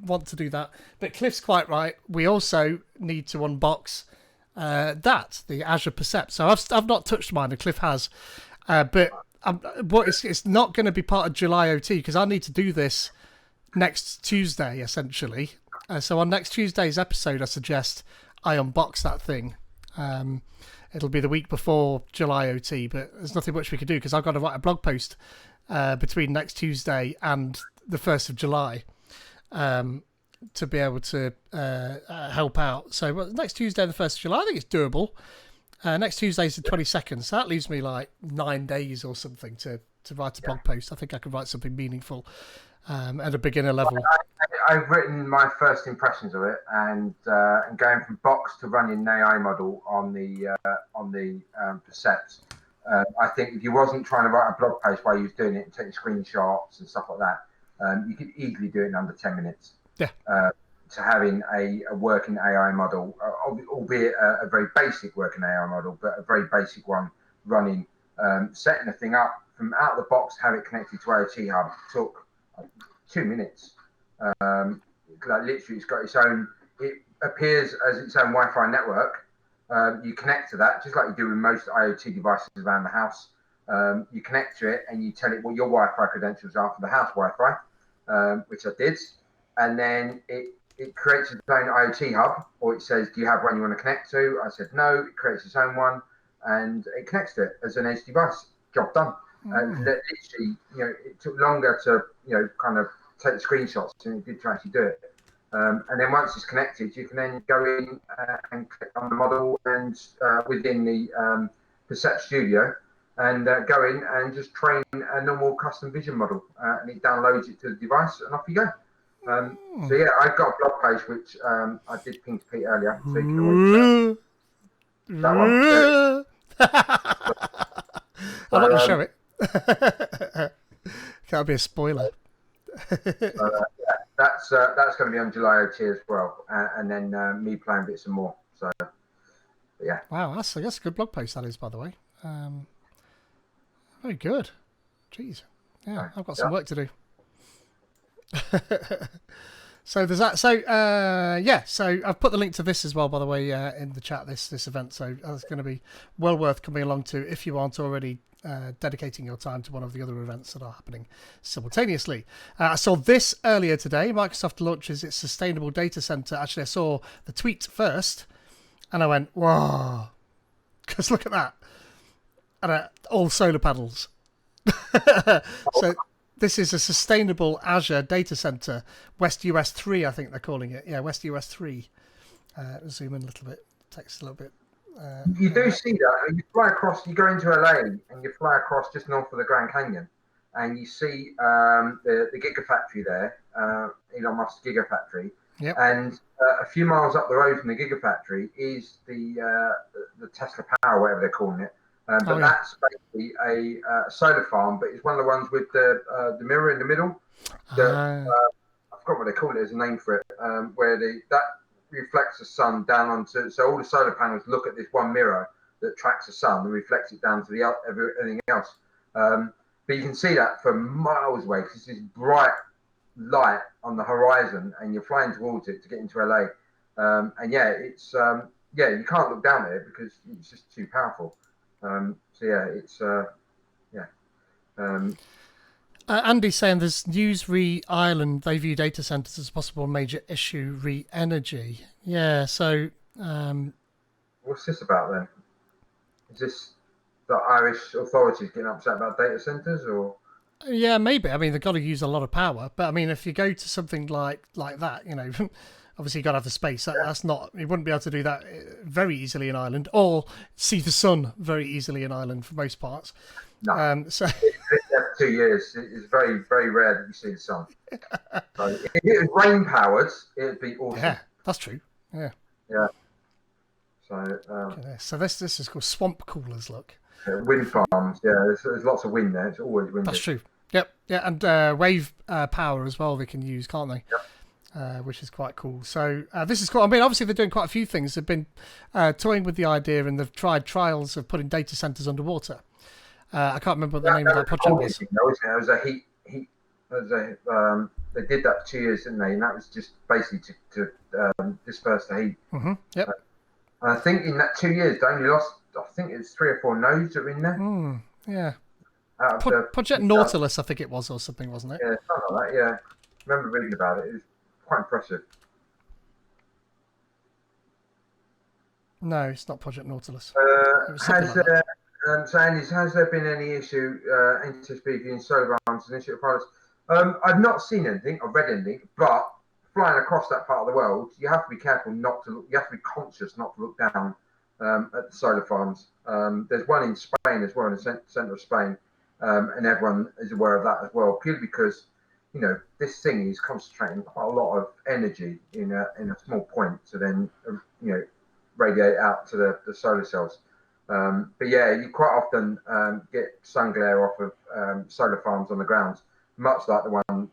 want to do that. But Cliff's quite right. We also need to unbox the Azure Percept. So I've not touched mine, and Cliff has. But it's not going to be part of July OT, because I need to do this next Tuesday, essentially. So on next Tuesday's episode, I suggest I unbox that thing. It'll be the week before July OT, but there's nothing much we can do, because I've got to write a blog post between next Tuesday and the 1st of July to be able to help out. So next Tuesday, the 1st of July, I think it's doable. Next Tuesday is the 22nd, so that leaves me like 9 days or something to write a blog post. I think I could write something meaningful at a beginner level. I've written my first impressions of it, and going from box to running an AI model on the Percept. I think if you wasn't trying to write a blog post while you was doing it and taking screenshots and stuff like that, you could easily do it in under 10 minutes. Yeah. To having a working AI model, albeit a very basic working AI model, but a very basic one running, setting the thing up from out of the box, have it connected to IoT Hub took 2 minutes. Like literally, it's got its own. It appears as its own Wi-Fi network. You connect to that, just like you do with most IoT devices around the house. You connect to it and you tell it what your Wi-Fi credentials are for the house Wi-Fi, which I did, and then it creates its own IoT hub, or it says, "Do you have one you want to connect to?" I said no. It creates its own one, and it connects to it as an edge device. Job done. Literally, it took longer to, kind of take the screenshots than it did to actually do it. And then once it's connected, you can then go in and click on the model and within the Percept Studio and go in and just train a normal custom vision model, and it downloads it to the device and off you go. So yeah, I've got a blog page which I did ping to Pete earlier, so you can always that one. I'm not going to show it. Can't be a spoiler. That's going to be on July IoT as well, and then me playing bits and more. So yeah. Wow, that's a good blog post that is, by the way. Very good. Jeez. Yeah, I've got some work to do. So there's that. So so I've put the link to this as well, by the way, in the chat. This event, so that's going to be well worth coming along to if you aren't already dedicating your time to one of the other events that are happening simultaneously. I saw this earlier today. Microsoft launches its sustainable data center. Actually, I saw the tweet first, and I went, "Whoa!" Because look at that, and all solar panels. So. This is a sustainable Azure data center, West US 3, I think they're calling it. Yeah, West US 3. Zoom in a little bit, text a little bit. You do see that. You fly across, you go into LA and you fly across just north of the Grand Canyon and you see the Gigafactory there, Elon Musk's Gigafactory. Yep. And a few miles up the road from the Gigafactory is the Tesla Power, whatever they're calling it. But that's basically a solar farm, but it's one of the ones with the mirror in the middle. I forgot what they call it. There's a name for it, where that reflects the sun down onto. So all the solar panels look at this one mirror that tracks the sun and reflects it down to everything else. But you can see that from miles away because it's this bright light on the horizon, and you're flying towards it to get into LA. And yeah, it's you can't look down at it because it's just too powerful. So yeah, it's Andy's saying there's news re Ireland. They view data centers as a possible major issue re energy. Yeah. So what's this about then? Is this the Irish authorities getting upset about data centers, or? Yeah, maybe. I mean, they've got to use a lot of power, but I mean, if you go to something like that, obviously you got to have the space. That's not. You wouldn't be able to do that very easily in Ireland, or see the sun very easily in Ireland for most parts. No. So 2 years. It's very, very rare that you see the sun. So if it was rain powered, it'd be awesome. Yeah, that's true. Yeah. Yeah. So. So this is called swamp coolers. Look. Wind farms. Yeah, there's lots of wind there. It's always windy. That's true. Yep. Yeah, and wave power as well. They can use, can't they? Yep. Which is quite cool. So this is cool. I mean, obviously they're doing quite a few things. They've been toying with the idea, and they've tried trials of putting data centers underwater. I can't remember what the name of that project was. It was a heat. They did that for 2 years, didn't they? And that was just basically to disperse the heat. Mm-hmm. Yep. And I think in that 2 years, they only lost. I think it's 3 or 4 nodes that are in there. Yeah. Project Nautilus, I think it was, or something, wasn't it? Yeah, something like that. Yeah, I remember reading about it. It was quite impressive. No, it's not Project Nautilus. So Andy, has there been any issue NTSB in solar farms and issue of pilots? I've not seen anything. I've read anything, but flying across that part of the world, you have to be careful not to look. You have to be conscious not to look down at the solar farms. There's one in Spain as well, in the centre of Spain, and everyone is aware of that as well, purely because this thing is concentrating quite a lot of energy in a small point to then radiate out to the solar cells. But yeah, you quite often get sun glare off of solar farms on the ground, much like the one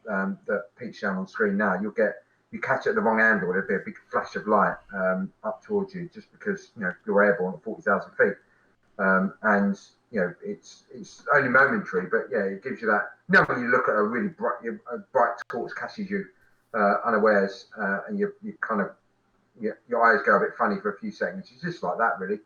that Pete's shown on screen now. You catch it at the wrong angle, there'll be a big flash of light up towards you just because you're airborne at 40,000 feet. And it's only momentary, but yeah, it gives you that. When you look at a really bright torch catches you unawares, and you kind of your eyes go a bit funny for a few seconds. It's just like that, really.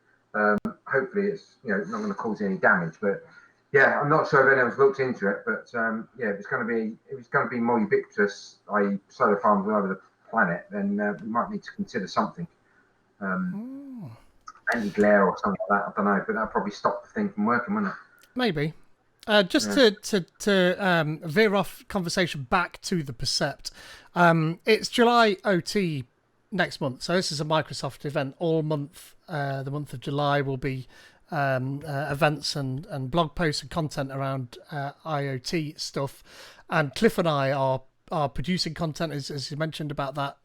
Hopefully, it's not going to cause any damage, but yeah, I'm not sure if anyone's looked into it, but yeah, if it's going to be more ubiquitous, i.e., solar farms all over the planet, then we might need to consider something. Anti-glare or something like that. I don't know, but that'll probably stop the thing from working, wouldn't it? Maybe. Just to veer off conversation back to the Percept, it's July OT next month. So this is a Microsoft event all month. The month of July will be events and blog posts and content around IoT stuff. And Cliff and I are producing content, as you mentioned about that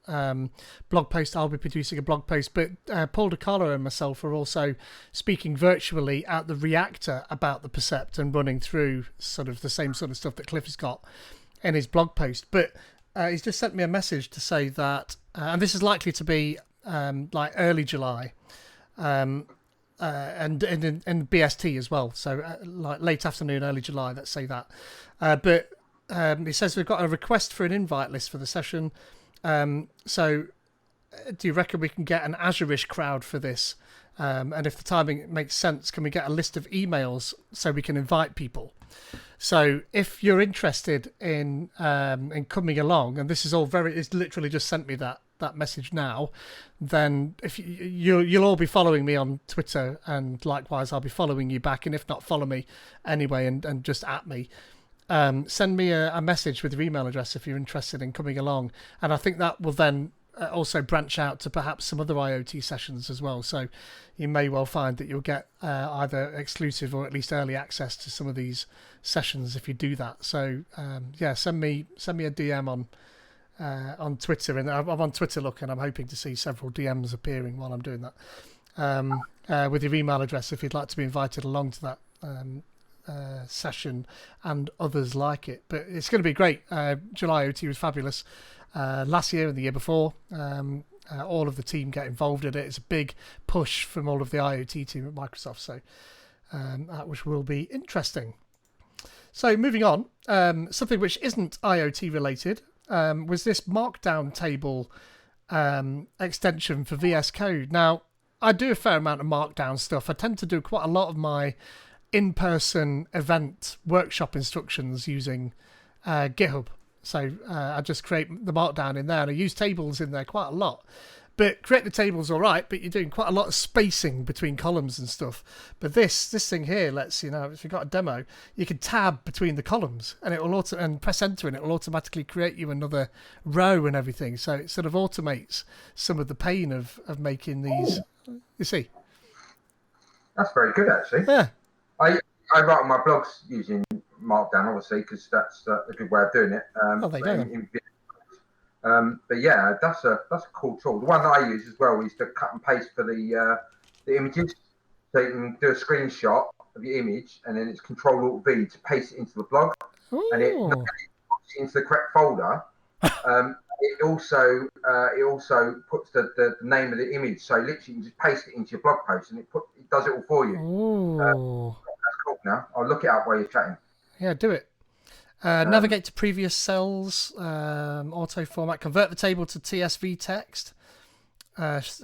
blog post. I'll be producing a blog post, but Paul DiCarlo and myself are also speaking virtually at the Reactor about the Percept and running through sort of the same sort of stuff that Cliff has got in his blog post. But he's just sent me a message to say that, and this is likely to be like early July, and in BST as well, so like late afternoon, early July, let's say that. But he says we've got a request for an invite list for the session. So do you reckon we can get an Azure-ish crowd for this? And if the timing makes sense, can we get a list of emails so we can invite people? So if you're interested in coming along, and this is all it's literally just sent me that message now, then if you'll all be following me on Twitter, and likewise I'll be following you back, and if not, follow me anyway and just at me. Send me a message with your email address if you're interested in coming along, and I think that will then also branch out to perhaps some other IoT sessions as well. So you may well find that you'll get either exclusive or at least early access to some of these sessions if you do that. So yeah, send me a DM on Twitter, and I'm on Twitter looking. I'm hoping to see several DMs appearing while I'm doing that with your email address if you'd like to be invited along to that session and others like it. But it's going to be great. July OT was fabulous last year and the year before. All of the team get involved in it. It's a big push from all of the IoT team at Microsoft, so that which will be interesting. So moving on, something which isn't IoT related was this Markdown table extension for VS Code. Now, I do a fair amount of Markdown stuff. I tend to do quite a lot of my in-person event workshop instructions using GitHub. So I just create the Markdown in there, and I use tables in there quite a lot. But create the table's all right, but you're doing quite a lot of spacing between columns and stuff. But this thing here lets, if you've got a demo, you can tab between the columns, and it will and press enter, and it will automatically create you another row and everything. So it sort of automates some of the pain of making these. You see, that's very good, actually. Yeah. I write on my blogs using Markdown, obviously, because that's a good way of doing it. There you go. But yeah, that's a cool tool. The one that I use as well is to cut and paste for the images. So you can do a screenshot of your image, and then it's Control-Alt-V to paste it into the blog, and it puts it into the correct folder. It also puts the name of the image. So literally, you can just paste it into your blog post, and it does it all for you. That's cool. Now I'll look it up while you're chatting. Yeah, do it. Navigate to previous cells, auto format, convert the table to TSV text,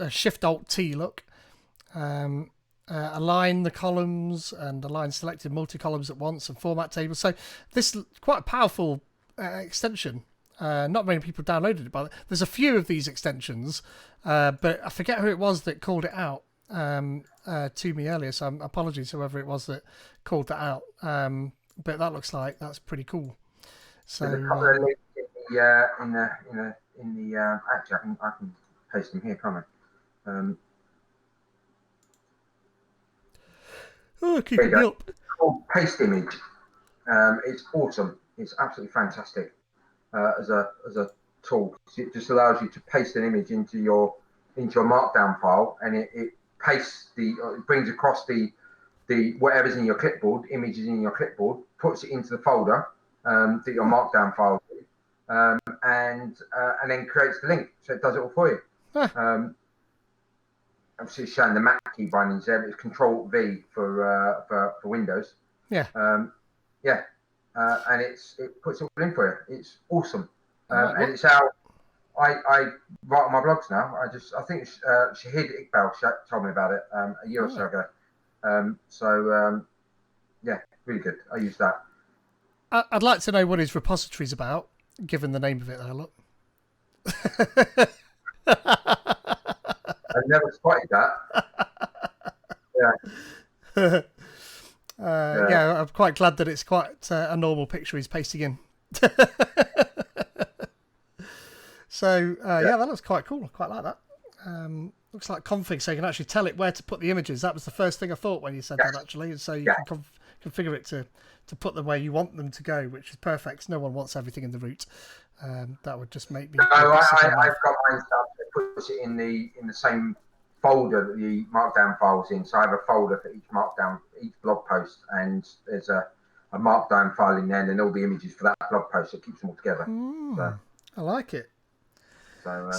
Shift-Alt-T look, align the columns and align selected multi-columns at once, and format tables. So this is quite a powerful extension. Not many people downloaded it, but there's a few of these extensions, but I forget who it was that called it out to me earlier, so apologies to whoever it was that called that out. But that looks like that's pretty cool. So there's a couple of links in the actually I can paste them here, can't I? Keep it up. Paste image. It's awesome. It's absolutely fantastic as a tool. It just allows you to paste an image into your Markdown file, and it pastes it brings across the whatever's in your clipboard, images in your clipboard, puts it into the folder that your Markdown file is, and then creates the link. So it does it all for you. obviously showing the Mac key bindings there, but it's Control V for Windows. Yeah. And it puts it all in for you. It's awesome. Right, and it's how I write on my blogs now. I think Shahid Iqbal told me about it a year or so ago. Yeah, really good. I use that. I'd like to know what his repository's about, given the name of it. Look. I've never spotted that. Yeah. Yeah, I'm quite glad that it's quite a normal picture he's pasting in. So, yeah, that looks quite cool. I quite like that. Looks like config, so you can actually tell it where to put the images. That was the first thing I thought when you said that, actually. So you can configure it to put them where you want them to go, which is perfect. No one wants everything in the root. That would just make me... No, I've got mine stuff that puts it in the same folder that the Markdown file's in. So I have a folder for each blog post, and there's a Markdown file in there, and then all the images for that blog post. It keeps them all together. So, I like it. So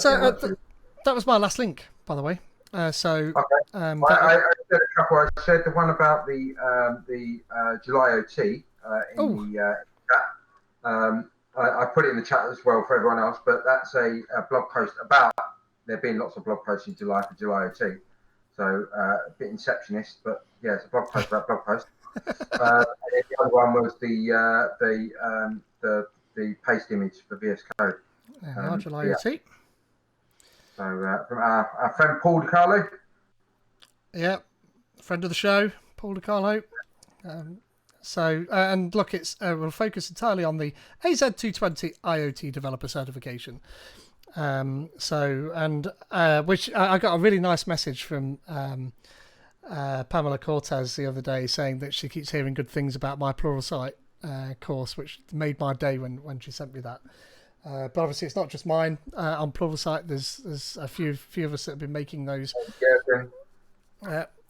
that was my last link, by the way. Okay. I shared a couple. I shared the one about the July OT in the chat. I put it in the chat as well for everyone else, but that's a blog post about there being lots of blog posts in July for July OT. So a bit inceptionist, but yeah, it's a blog post about blog posts. And then the other one was the paste image for VS Code. July OT. So from our friend Paul DiCarlo. Yeah, friend of the show, Paul DiCarlo. And look, we'll focus entirely on the AZ220 IoT developer certification. Which I got a really nice message from Pamela Cortez the other day saying that she keeps hearing good things about my Pluralsight course, which made my day when she sent me that. But obviously, it's not just mine. On Pluralsight, there's a few of us that have been making those.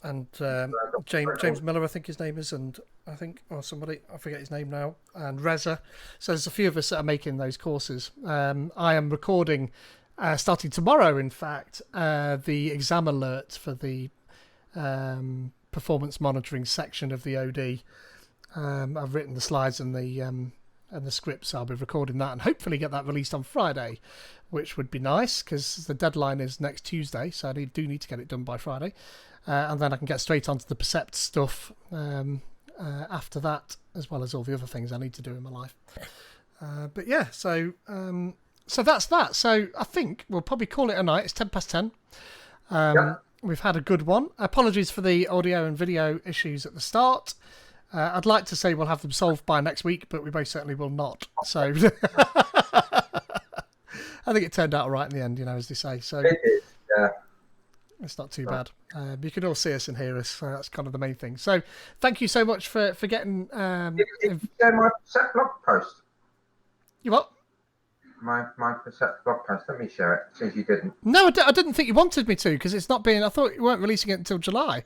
And James Miller, I think his name is, and somebody, I forget his name now, and Reza. So there's a few of us that are making those courses. I am recording, starting tomorrow, in fact, the exam alert for the performance monitoring section of the OD. I've written the slides and the scripts. I'll be recording that and hopefully get that released on Friday, which would be nice because the deadline is next Tuesday, so I do need to get it done by Friday. And then I can get straight onto the Percept stuff after that, as well as all the other things I need to do in my life. But yeah, so that's that. So I think we'll probably call it a night. It's 10:10. We've had a good one. Apologies for the audio and video issues at the start. I'd like to say we'll have them solved by next week, but we most certainly will not. So I think it turned out all right in the end, as they say. So it is, yeah. It's not too bad. You can all see us and hear us, so that's kind of the main thing. So thank you so much for getting... Did you share my Percept blog post? You what? My Percept blog post. Let me share it, since you didn't. No, I didn't think you wanted me to, because it's not being... I thought you weren't releasing it until July.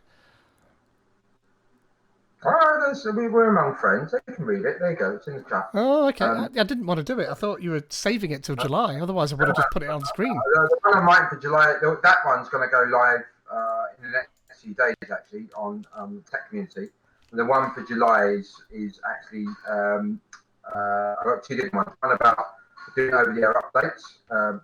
We're among friends. They can read it. There you go. It's in the chat. Oh, okay. I didn't want to do it. I thought you were saving it till July. Otherwise, I would have just put it on the screen. The one I'm writing for July, that one's going to go live in the next few days, actually, on Tech Community. And the one for July is actually, I've got two different ones. One about doing over-the-air updates and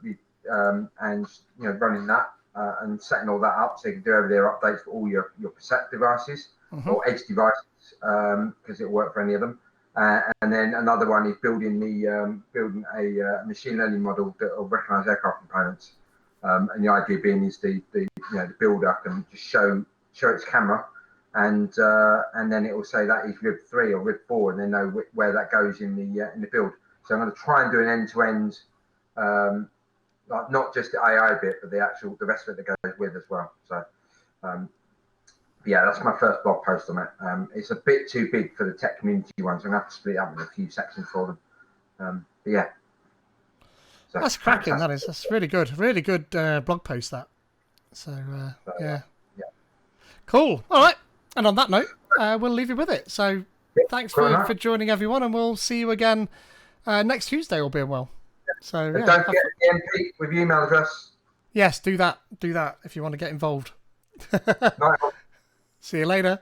running that and setting all that up so you can do over-the-air updates for all your Percept devices or edge devices. Because it'll work for any of them, and then another one is building a machine learning model that will recognise aircraft components. And the idea being is the builder can just show its camera, and then it will say that is rib 3 or rib 4, and then know where that goes in the build. So I'm going to try and do an end-to-end, like not just the AI bit, but the rest of it that goes with as well. So. Yeah, that's my first blog post on it. It's a bit too big for the Tech Community one, so I'm going to have to split it up in a few sections for them. But yeah. So, that's cracking, that is. That's really good. Really good blog post, that. So, yeah. Cool. All right. And on that note, we'll leave you with it. So, thanks for joining, everyone, and we'll see you again next Tuesday, all being well. So, yeah, don't forget the MP with your email address. Yes, do that. Do that if you want to get involved. Night. See you later.